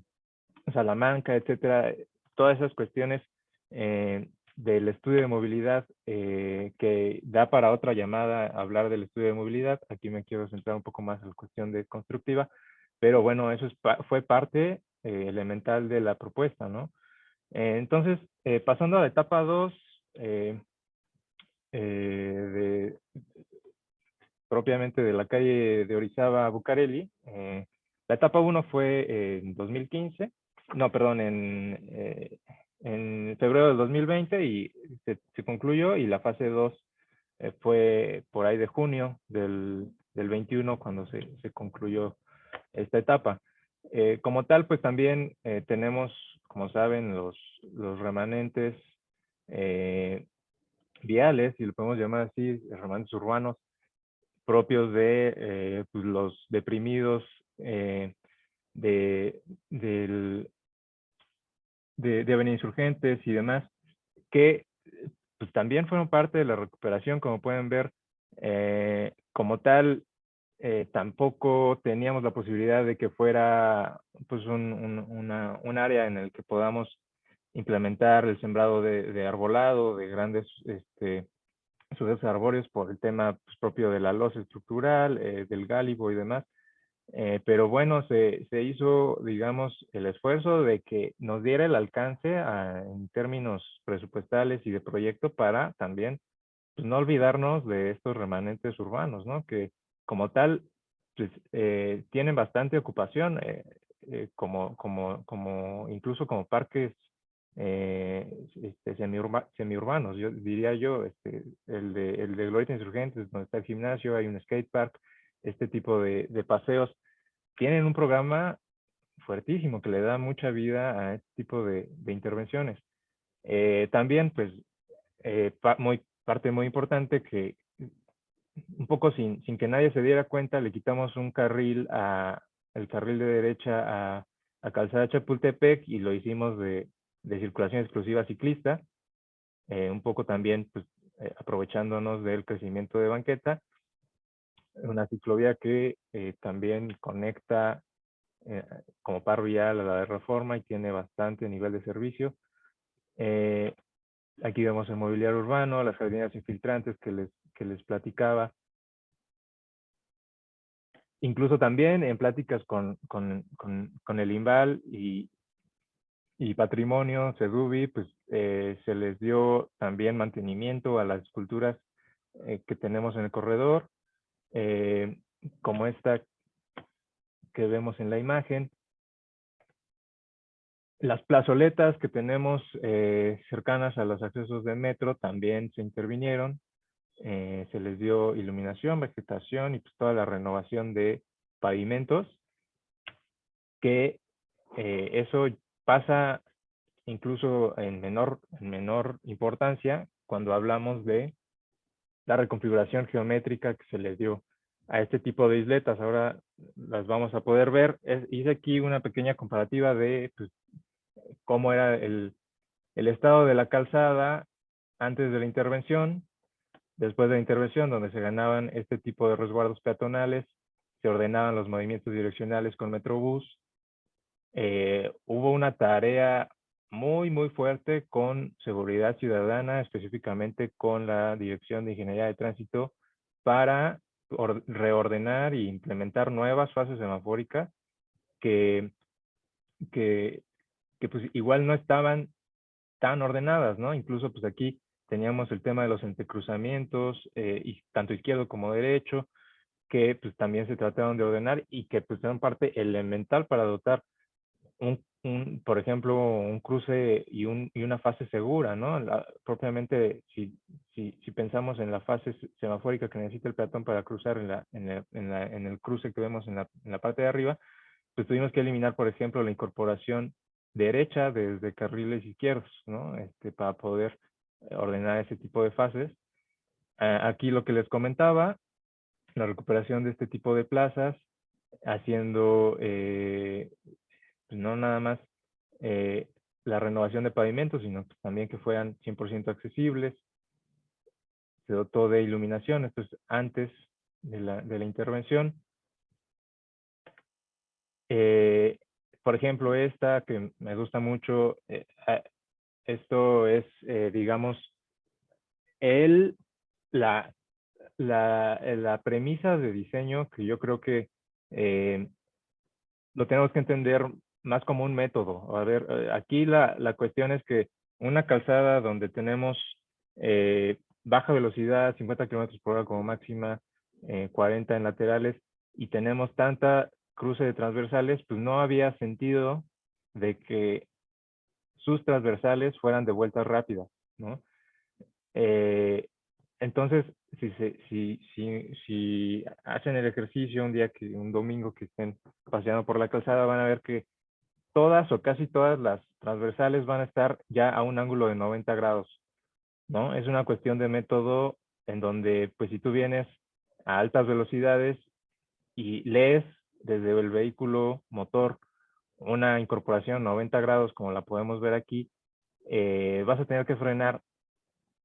Salamanca, etcétera. Todas esas cuestiones del estudio de movilidad que da para otra llamada hablar del estudio de movilidad. Aquí me quiero centrar un poco más en la cuestión de constructiva, pero bueno, eso fue parte elemental de la propuesta, ¿no? Entonces, pasando a la etapa 2, propiamente de la calle de Orizaba a Bucareli, la etapa 1 fue en 2015, no, perdón, en febrero del 2020 y se concluyó, y la fase 2 fue por ahí de junio del 21 cuando se concluyó esta etapa. Como tal, pues también tenemos, como saben, los remanentes viales, si lo podemos llamar así, remanentes urbanos, propios de pues los deprimidos de, de Avenida Insurgentes y demás, que pues también fueron parte de la recuperación. Como pueden ver, como tal, tampoco teníamos la posibilidad de que fuera pues un área en el que podamos implementar el sembrado de arbolado, de grandes sucesos arbóreos, por el tema pues, propio de la losa estructural, del gálibo y demás. Pero bueno, se hizo, digamos, el esfuerzo de que nos diera el alcance en términos presupuestales y de proyecto para también pues, no olvidarnos de estos remanentes urbanos, ¿no? Que como tal, pues, tienen bastante ocupación, incluso como parques semiurbanos, yo diría yo, el de Glorieta Insurgentes, donde está el gimnasio, hay un skate park, este tipo de paseos, tienen un programa fuertísimo que le da mucha vida a este tipo de intervenciones. También, pues, parte muy importante que un poco sin que nadie se diera cuenta, le quitamos un carril el carril de derecha a Calzada Chapultepec y lo hicimos de circulación exclusiva ciclista, un poco también pues, aprovechándonos del crecimiento de banqueta, una ciclovía que también conecta como par vial a la de Reforma y tiene bastante nivel de servicio. Aquí vemos el mobiliario urbano, las jardineras infiltrantes que les platicaba. Incluso también en pláticas con el INVAL y Patrimonio, CEDUBI, pues se les dio también mantenimiento a las esculturas que tenemos en el corredor, como esta que vemos en la imagen. Las plazoletas que tenemos cercanas a los accesos de metro también se intervinieron. Se les dio iluminación, vegetación y pues toda la renovación de pavimentos, que eso pasa incluso en menor importancia cuando hablamos de la reconfiguración geométrica que se les dio a este tipo de isletas. Ahora las vamos a poder ver. Hice aquí una pequeña comparativa de pues, cómo era el estado de la calzada antes de la intervención, después de la intervención, donde se ganaban este tipo de resguardos peatonales, se ordenaban los movimientos direccionales con Metrobús. Hubo una tarea muy fuerte con seguridad ciudadana, específicamente con la Dirección de Ingeniería de Tránsito, para reordenar e implementar nuevas fases semafóricas que, que, que pues igual no estaban tan ordenadas, ¿no? Incluso pues aquí teníamos el tema de los entrecruzamientos, y tanto izquierdo como derecho, que pues también se trataron de ordenar y que pues eran parte elemental para dotar por ejemplo, un cruce y una fase segura, ¿no? Propiamente, si pensamos en la fase semafórica que necesita el peatón para cruzar en el cruce que vemos en la parte de arriba, pues tuvimos que eliminar, por ejemplo, la incorporación derecha desde carriles izquierdos, ¿no? Para poder ordenar ese tipo de fases. Aquí lo que les comentaba, la recuperación de este tipo de plazas, haciendo pues no nada más eh, la renovación de pavimentos, sino también que fueran 100% accesibles. Se dotó de iluminación, esto es antes de la intervención. Por ejemplo, esta que me gusta mucho, esto es, digamos, el, la, la premisa de diseño que yo creo que lo tenemos que entender más como un método. A ver, aquí la cuestión es que una calzada donde tenemos baja velocidad, 50 kilómetros por hora como máxima, 40 en laterales, y tenemos tanta cruce de transversales, pues no había sentido de que sus transversales fueran de vueltas rápidas, ¿no? Entonces, si hacen el ejercicio un domingo que estén paseando por la calzada, van a ver que todas o casi todas las transversales van a estar ya a un ángulo de 90 grados, ¿no? Es una cuestión de método en donde, pues si tú vienes a altas velocidades y lees desde el vehículo motor una incorporación 90 grados, como la podemos ver aquí, vas a tener que frenar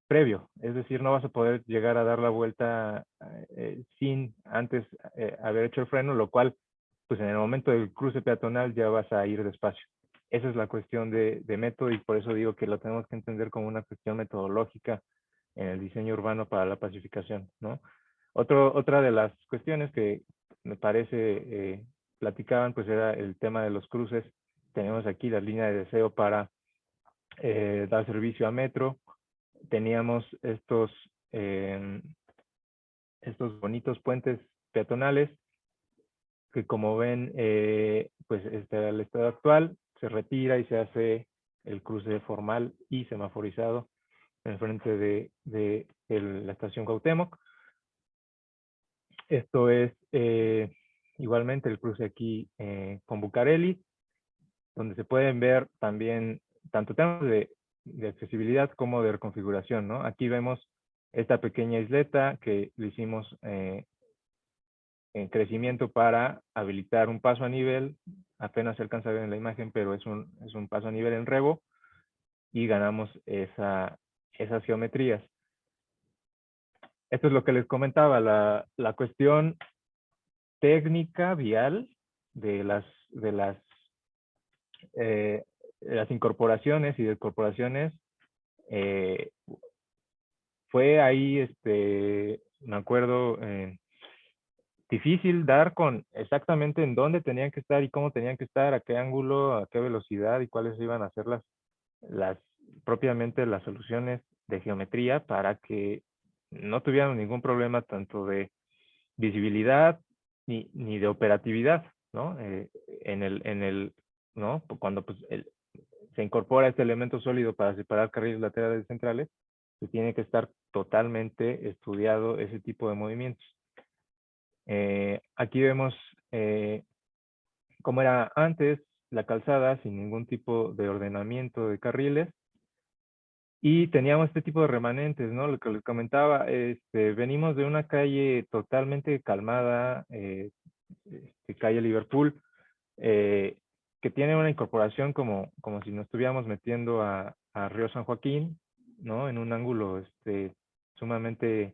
previo, es decir, no vas a poder llegar a dar la vuelta sin antes haber hecho el freno, lo cual, pues en el momento del cruce peatonal ya vas a ir despacio. Esa es la cuestión de método y por eso digo que lo tenemos que entender como una cuestión metodológica en el diseño urbano para la pacificación, ¿no? Otra de las cuestiones que me parece platicaban, pues era el tema de los cruces. Tenemos aquí la línea de deseo para dar servicio a metro. Teníamos estos bonitos puentes peatonales que, como ven, pues este era el estado actual. Se retira y se hace el cruce formal y semaforizado en frente de la estación Cuauhtémoc. Esto es igualmente el cruce aquí con Bucareli, donde se pueden ver también tanto temas de accesibilidad como de reconfiguración, ¿no? Aquí vemos esta pequeña isleta que le hicimos en crecimiento para habilitar un paso a nivel. Apenas se alcanza a ver en la imagen, pero es un paso a nivel en rebo y ganamos esas geometrías. Esto es lo que les comentaba, la cuestión técnica vial de las incorporaciones y descorporaciones. Fue ahí, me acuerdo, difícil dar con exactamente en dónde tenían que estar y cómo tenían que estar, a qué ángulo, a qué velocidad y cuáles iban a ser propiamente las soluciones de geometría para que no tuvieran ningún problema tanto de visibilidad ni de operatividad, ¿no? ¿No? Cuando pues, se incorpora este elemento sólido para separar carriles laterales y centrales, se tiene que estar totalmente estudiado ese tipo de movimientos. Aquí vemos cómo era antes la calzada sin ningún tipo de ordenamiento de carriles. Y teníamos este tipo de remanentes, ¿no? Lo que les comentaba, venimos de una calle totalmente calmada, calle Liverpool, que tiene una incorporación como si nos estuviéramos metiendo a Río San Joaquín, ¿no? En un ángulo sumamente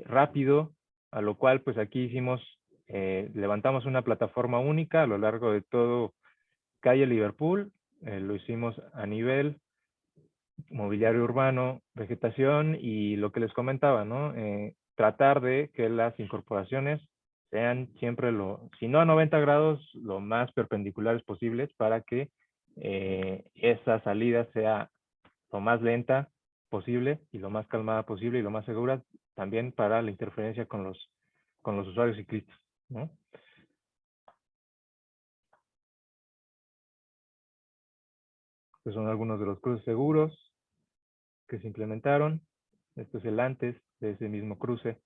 rápido, a lo cual pues aquí levantamos una plataforma única a lo largo de todo calle Liverpool, lo hicimos a nivel mobiliario urbano, vegetación y lo que les comentaba, ¿no? Tratar de que las incorporaciones sean siempre si no a 90 grados, lo más perpendiculares posibles para que esa salida sea lo más lenta posible y lo más calmada posible y lo más segura también para la interferencia con los usuarios ciclistas, ¿no? Estos son algunos de los cruces seguros que se implementaron. Esto es el antes de ese mismo cruce.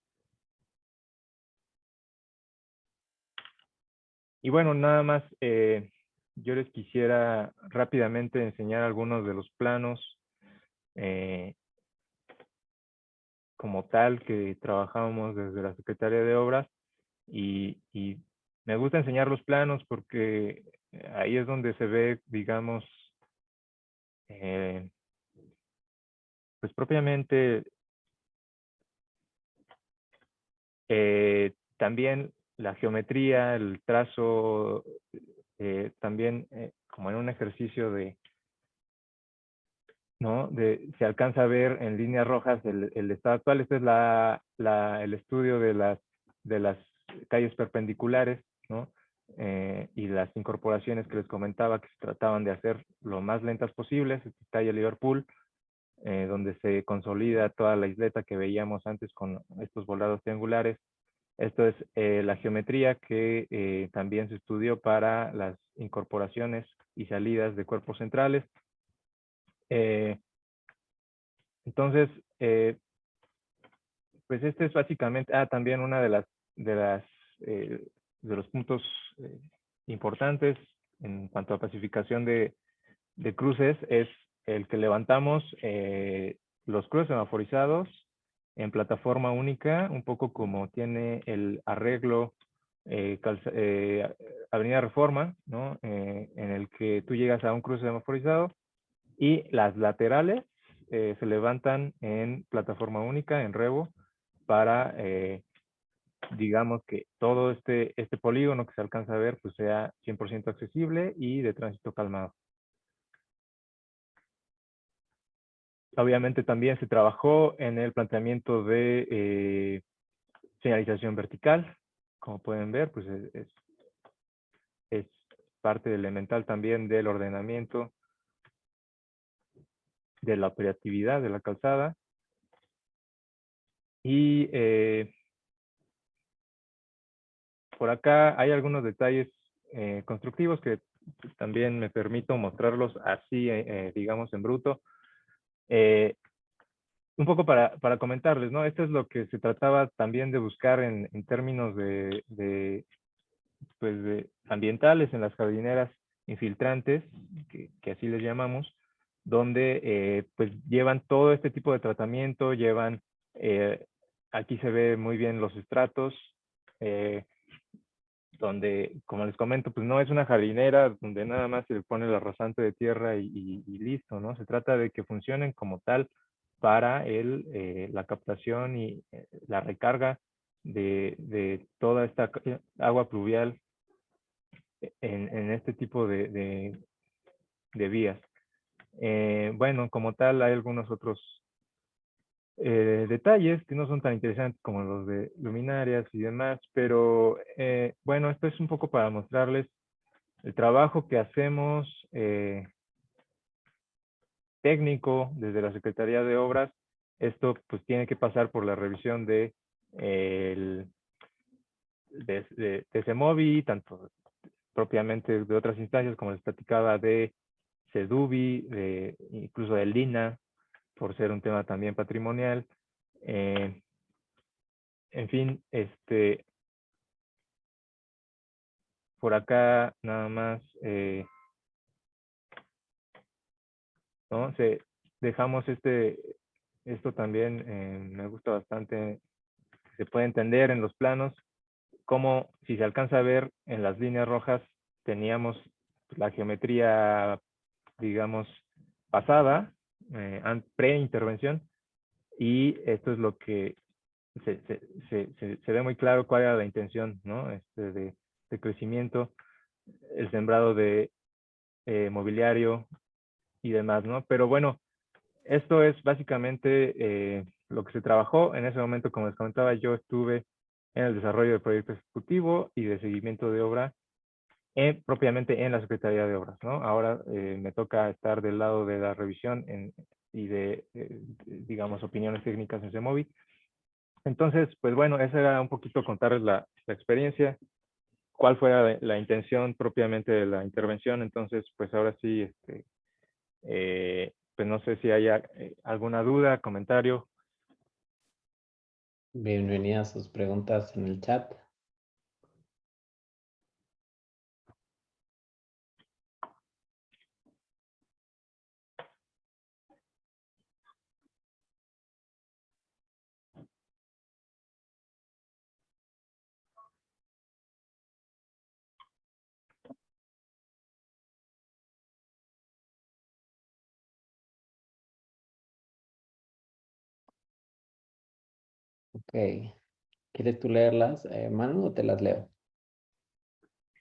Y bueno, nada más, yo les quisiera rápidamente enseñar algunos de los planos como tal que trabajamos desde la Secretaría de Obras y me gusta enseñar los planos porque ahí es donde se ve, digamos, pues propiamente también la geometría, el trazo, también como en un ejercicio ¿no? Se alcanza a ver en líneas rojas el estado actual. Este es el estudio de las calles perpendiculares, ¿no? Y las incorporaciones que les comentaba que se trataban de hacer lo más lentas posibles. Esta es calle Liverpool, donde se consolida toda la isleta que veíamos antes con estos volados triangulares. Esto es la geometría que también se estudió para las incorporaciones y salidas de cuerpos centrales. Entonces, pues este es básicamente, también una de los puntos importantes en cuanto a pacificación de cruces es el que levantamos los cruces semaforizados en plataforma única, un poco como tiene el arreglo Avenida Reforma, ¿no? En el que tú llegas a un cruce semaforizado y las laterales se levantan en plataforma única, en rebo, para, digamos que todo este polígono que se alcanza a ver, pues sea 100% accesible y de tránsito calmado. Obviamente también se trabajó en el planteamiento de señalización vertical. Como pueden ver, pues parte elemental también del ordenamiento, de la operatividad de la calzada. Y por acá hay algunos detalles constructivos que también me permito mostrarlos así, digamos, en bruto. Un poco para comentarles, ¿no? Esto es lo que se trataba también de buscar en términos pues de ambientales en las jardineras infiltrantes, que así les llamamos, donde pues llevan todo este tipo de tratamiento, llevan, aquí se ve muy bien los estratos, donde, como les comento, pues no es una jardinera donde nada más se le pone el rasante de tierra y listo, ¿no? Se trata de que funcionen como tal para la captación y la recarga de toda esta agua pluvial en este tipo de vías. Bueno, como tal, hay algunos otros detalles que no son tan interesantes como los de luminarias y demás, pero bueno, esto es un poco para mostrarles el trabajo que hacemos técnico desde la Secretaría de Obras. Esto pues tiene que pasar por la revisión de CEMOVI, tanto propiamente de otras instancias, como les platicaba, de CEDUBI, incluso del LINA, por ser un tema también patrimonial. En fin, por acá nada más, ¿no? Dejamos esto también, me gusta bastante, se puede entender en los planos, como si se alcanza a ver en las líneas rojas, teníamos la geometría, digamos, pasada, pre-intervención, y esto es lo que se ve muy claro cuál era la intención, ¿no? De crecimiento, el sembrado de mobiliario y demás, ¿no? Pero bueno, esto es básicamente lo que se trabajó. En ese momento, como les comentaba, yo estuve en el desarrollo del proyecto ejecutivo y de seguimiento de obra propiamente en la Secretaría de Obras, ¿no? Ahora me toca estar del lado de la revisión y digamos, opiniones técnicas en CEMOVI. Entonces, pues bueno, esa era un poquito contarles la experiencia, cuál fue la intención propiamente de la intervención. Entonces, pues ahora sí, pues no sé si haya alguna duda, comentario. Bienvenidas sus preguntas en el chat. Ok. ¿Quieres tú leerlas, Manu, o te las leo?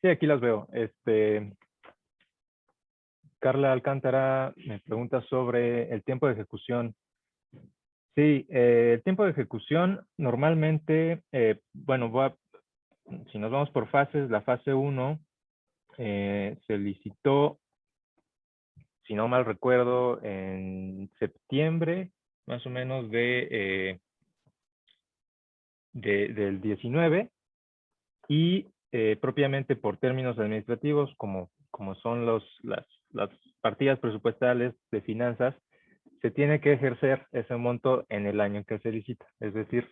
Sí, aquí las veo. Carla Alcántara me pregunta sobre el tiempo de ejecución. Sí, el tiempo de ejecución normalmente, bueno, si nos vamos por fases, la fase 1 se licitó, si no mal recuerdo, en septiembre, más o menos del 19, y propiamente por términos administrativos, como son las partidas presupuestales de finanzas, se tiene que ejercer ese monto en el año en que se licita. Es decir,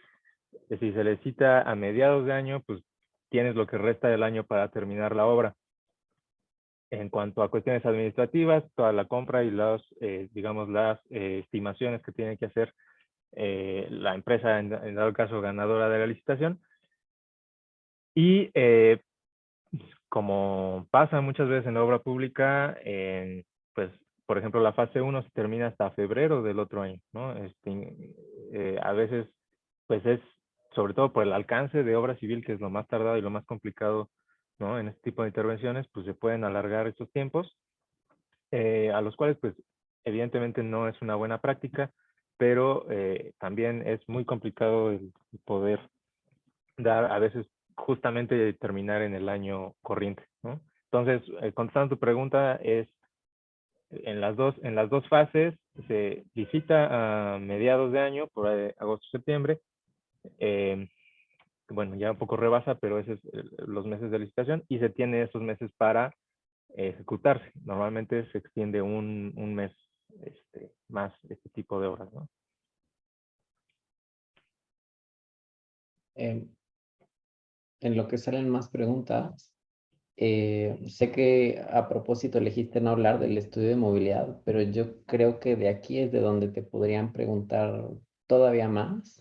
que si se licita a mediados de año, pues tienes lo que resta del año para terminar la obra. En cuanto a cuestiones administrativas, toda la compra y digamos, las estimaciones que tiene que hacer la empresa, en dado caso ganadora de la licitación. Y como pasa muchas veces en la obra pública, pues, por ejemplo, la fase 1 se termina hasta febrero del otro año, ¿no? A veces, pues es, sobre todo por el alcance de obra civil, que es lo más tardado y lo más complicado, ¿no? En este tipo de intervenciones, pues se pueden alargar estos tiempos, a los cuales, pues, evidentemente no es una buena práctica, pero también es muy complicado el poder dar, a veces, justamente terminar en el año corriente, ¿no? Entonces, contestando tu pregunta, es en las dos fases. Se licita a mediados de año, por agosto, septiembre. Bueno, ya un poco rebasa, pero esos es los meses de licitación, y se tiene esos meses para ejecutarse. Normalmente se extiende un mes más este tipo de obras, ¿no? En lo que salen más preguntas, sé que a propósito elegiste no hablar del estudio de movilidad, pero yo creo que de aquí es de donde te podrían preguntar todavía más.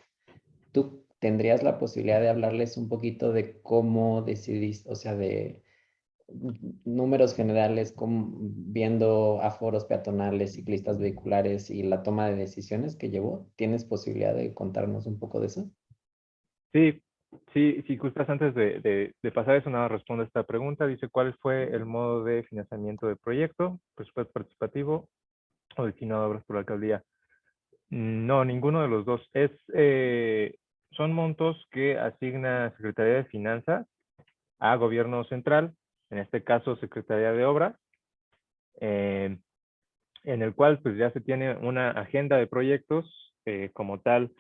¿Tú tendrías la posibilidad de hablarles un poquito de cómo decidiste, o sea, de números generales, viendo aforos peatonales, ciclistas vehiculares y la toma de decisiones que llevó? ¿Tienes posibilidad de contarnos un poco de eso? Sí, sí, sí, justo antes de pasar eso, nada, respondo a esta pregunta. Dice, ¿cuál fue el modo de financiamiento del proyecto? Presupuesto participativo o destinado a obras por la alcaldía. No, ninguno de los dos. Son montos que asigna Secretaría de Finanzas a Gobierno Central, en este caso Secretaría de Obras, en el cual pues ya se tiene una agenda de proyectos como tal.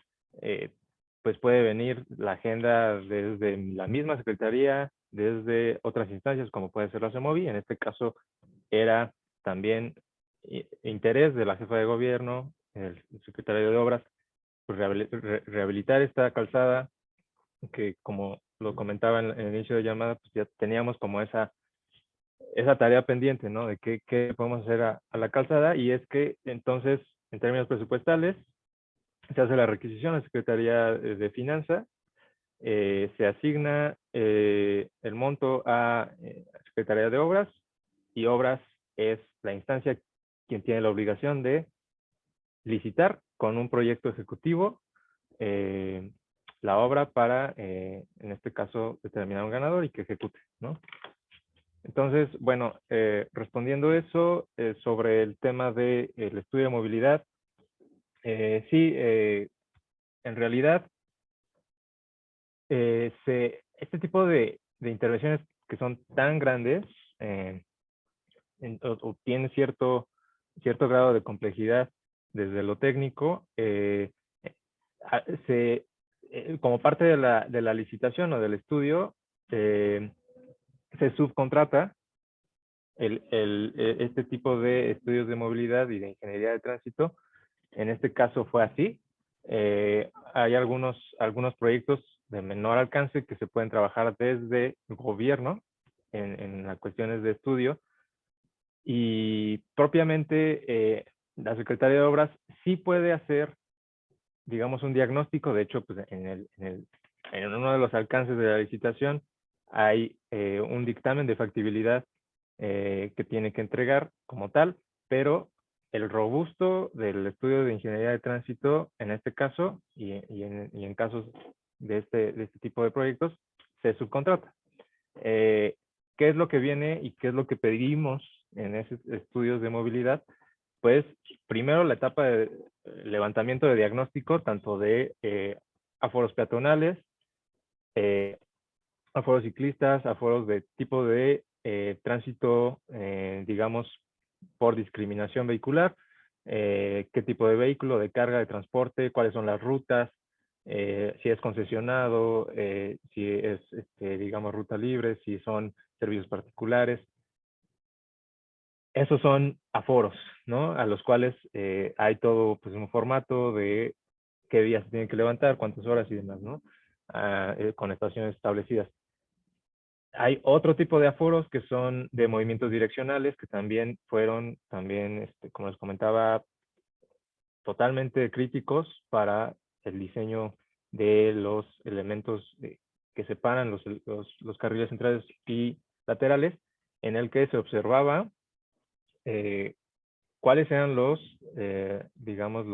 Pues puede venir la agenda desde la misma Secretaría, desde otras instancias como puede ser la CEMOVI. En este caso era también interés de la jefa de gobierno, el secretario de Obras, pues rehabilitar esta calzada, que como lo comentaba en el inicio de llamada, pues ya teníamos como esa tarea pendiente, ¿no? De qué podemos hacer a la calzada. Y es que entonces, en términos presupuestales, se hace la requisición a la Secretaría de Finanzas, se asigna el monto a Secretaría de Obras, y Obras es la instancia quien tiene la obligación de licitar con un proyecto ejecutivo la obra para, en este caso, determinar un ganador y que ejecute, ¿no? Entonces, bueno, respondiendo eso, sobre el tema del estudio de movilidad, sí, en realidad, este tipo de intervenciones que son tan grandes obtienen cierto grado de complejidad desde lo técnico. Como parte de la licitación o del estudio, se subcontrata este tipo de estudios de movilidad y de ingeniería de tránsito. En este caso fue así. Hay algunos proyectos de menor alcance que se pueden trabajar desde el gobierno en las cuestiones de estudio, y propiamente la Secretaría de Obras sí puede hacer, digamos, un diagnóstico. De hecho, pues en uno de los alcances de la licitación hay un dictamen de factibilidad que tiene que entregar como tal, pero el robusto del estudio de ingeniería de tránsito, en este caso, y en casos de este tipo de proyectos, se subcontrata. ¿Qué es lo que viene y qué es lo que pedimos en esos estudios de movilidad? Pues primero la etapa de levantamiento de diagnóstico, tanto de aforos peatonales, aforos ciclistas, aforos de tipo de tránsito, digamos, por discriminación vehicular, qué tipo de vehículo, de carga, de transporte, cuáles son las rutas, si es concesionado, si es, digamos, ruta libre, si son servicios particulares. Esos son aforos, ¿no? A los cuales hay todo, pues, un formato de qué días se tienen que levantar, cuántas horas y demás, ¿no? Con estaciones establecidas. Hay otro tipo de aforos que son de movimientos direccionales, que también fueron, como les comentaba, totalmente críticos para el diseño de los elementos que separan los carriles centrales y laterales, en el que se observaba cuáles eran digamos,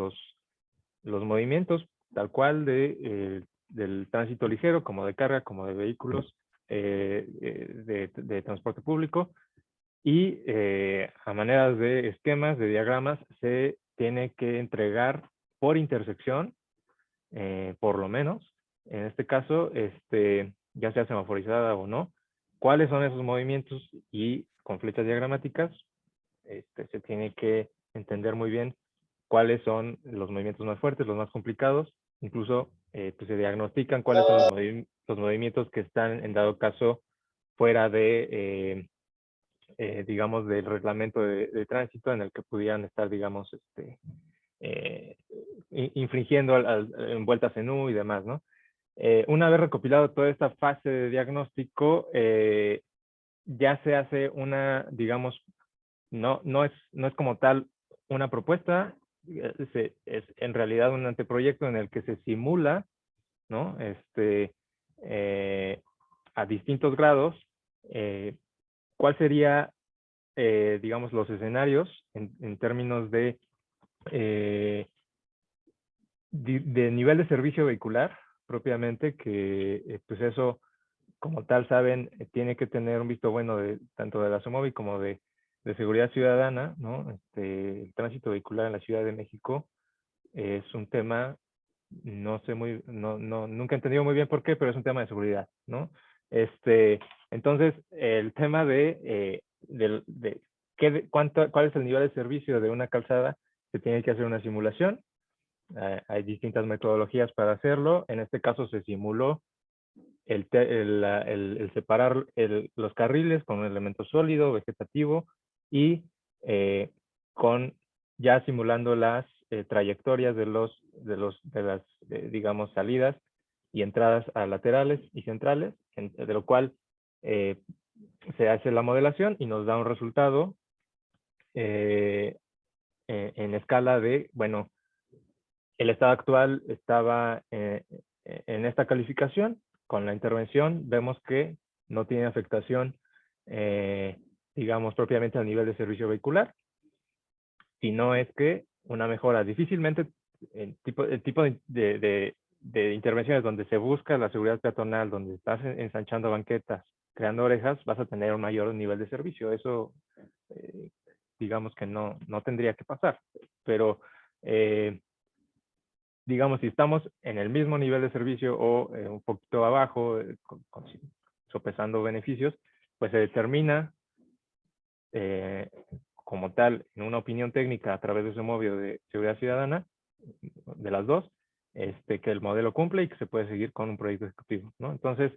los movimientos tal cual del tránsito ligero, como de carga, como de vehículos de transporte público, y a manera de esquemas, de diagramas, se tiene que entregar por intersección, por lo menos, en este caso, ya sea semaforizada o no, cuáles son esos movimientos y con flechas diagramáticas se tiene que entender muy bien cuáles son los movimientos más fuertes, los más complicados. Incluso pues se diagnostican cuáles son los movimientos que están en dado caso fuera de, digamos, del reglamento de tránsito en el que pudieran estar, digamos, infringiendo en vueltas en U y demás, ¿no? Una vez recopilado toda esta fase de diagnóstico, ya se hace una, digamos, no es como tal una propuesta, es en realidad un anteproyecto en el que se simula, ¿no? A distintos grados, ¿cuál sería, digamos, los escenarios en términos de nivel de servicio vehicular propiamente, que pues eso, como tal, saben, tiene que tener un visto bueno tanto de la SOMOVI como de seguridad ciudadana, ¿no? El tránsito vehicular en la Ciudad de México es un tema, no sé nunca he entendido muy bien por qué, pero es un tema de seguridad, ¿no? Entonces, el tema cuál es el nivel de servicio de una calzada, se tiene que hacer una simulación. Hay distintas metodologías para hacerlo. En este caso se simuló el separar los carriles con un elemento sólido, vegetativo, y con ya simulando las trayectorias de las, digamos, salidas y entradas a laterales y centrales, de lo cual se hace la modelación y nos da un resultado en escala de, bueno, el estado actual estaba en esta calificación. Con la intervención vemos que no tiene afectación, digamos, propiamente al nivel de servicio vehicular, sino es que una mejora. Difícilmente el tipo de intervenciones donde se busca la seguridad peatonal, donde estás ensanchando banquetas, creando orejas, vas a tener un mayor nivel de servicio. Eso, digamos que no tendría que pasar. Pero digamos, si estamos en el mismo nivel de servicio o un poquito abajo, sopesando beneficios, pues se determina como tal, en una opinión técnica a través de ese móvil de seguridad ciudadana, de las dos, que el modelo cumple y que se puede seguir con un proyecto ejecutivo, ¿no? Entonces,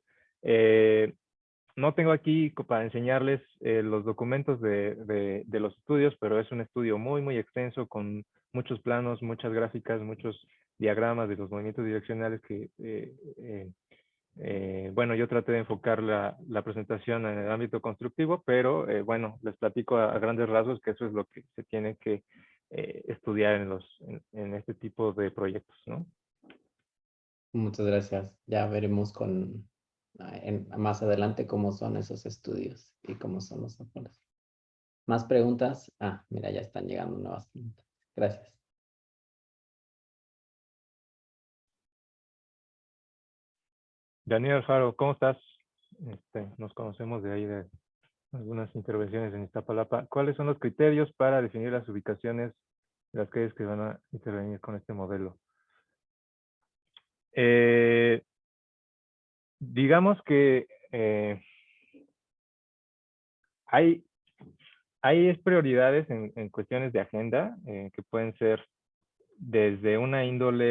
no tengo aquí para enseñarles los documentos de los estudios, pero es un estudio muy, muy extenso con muchos planos, muchas gráficas, muchos diagramas de los movimientos direccionales que, bueno, yo traté de enfocar la presentación en el ámbito constructivo, pero bueno, les platico a grandes rasgos que eso es lo que se tiene que estudiar en este tipo de proyectos, ¿no? Muchas gracias. Ya veremos más adelante cómo son esos estudios y cómo son los aportes. ¿Más preguntas? Ah, mira, ya están llegando nuevas preguntas. Gracias. Daniel Alfaro, ¿cómo estás? Nos conocemos de ahí de algunas intervenciones en Iztapalapa. ¿Cuáles son los criterios para definir las ubicaciones de las calles que van a intervenir con este modelo? Digamos que hay prioridades en cuestiones de agenda que pueden ser desde una índole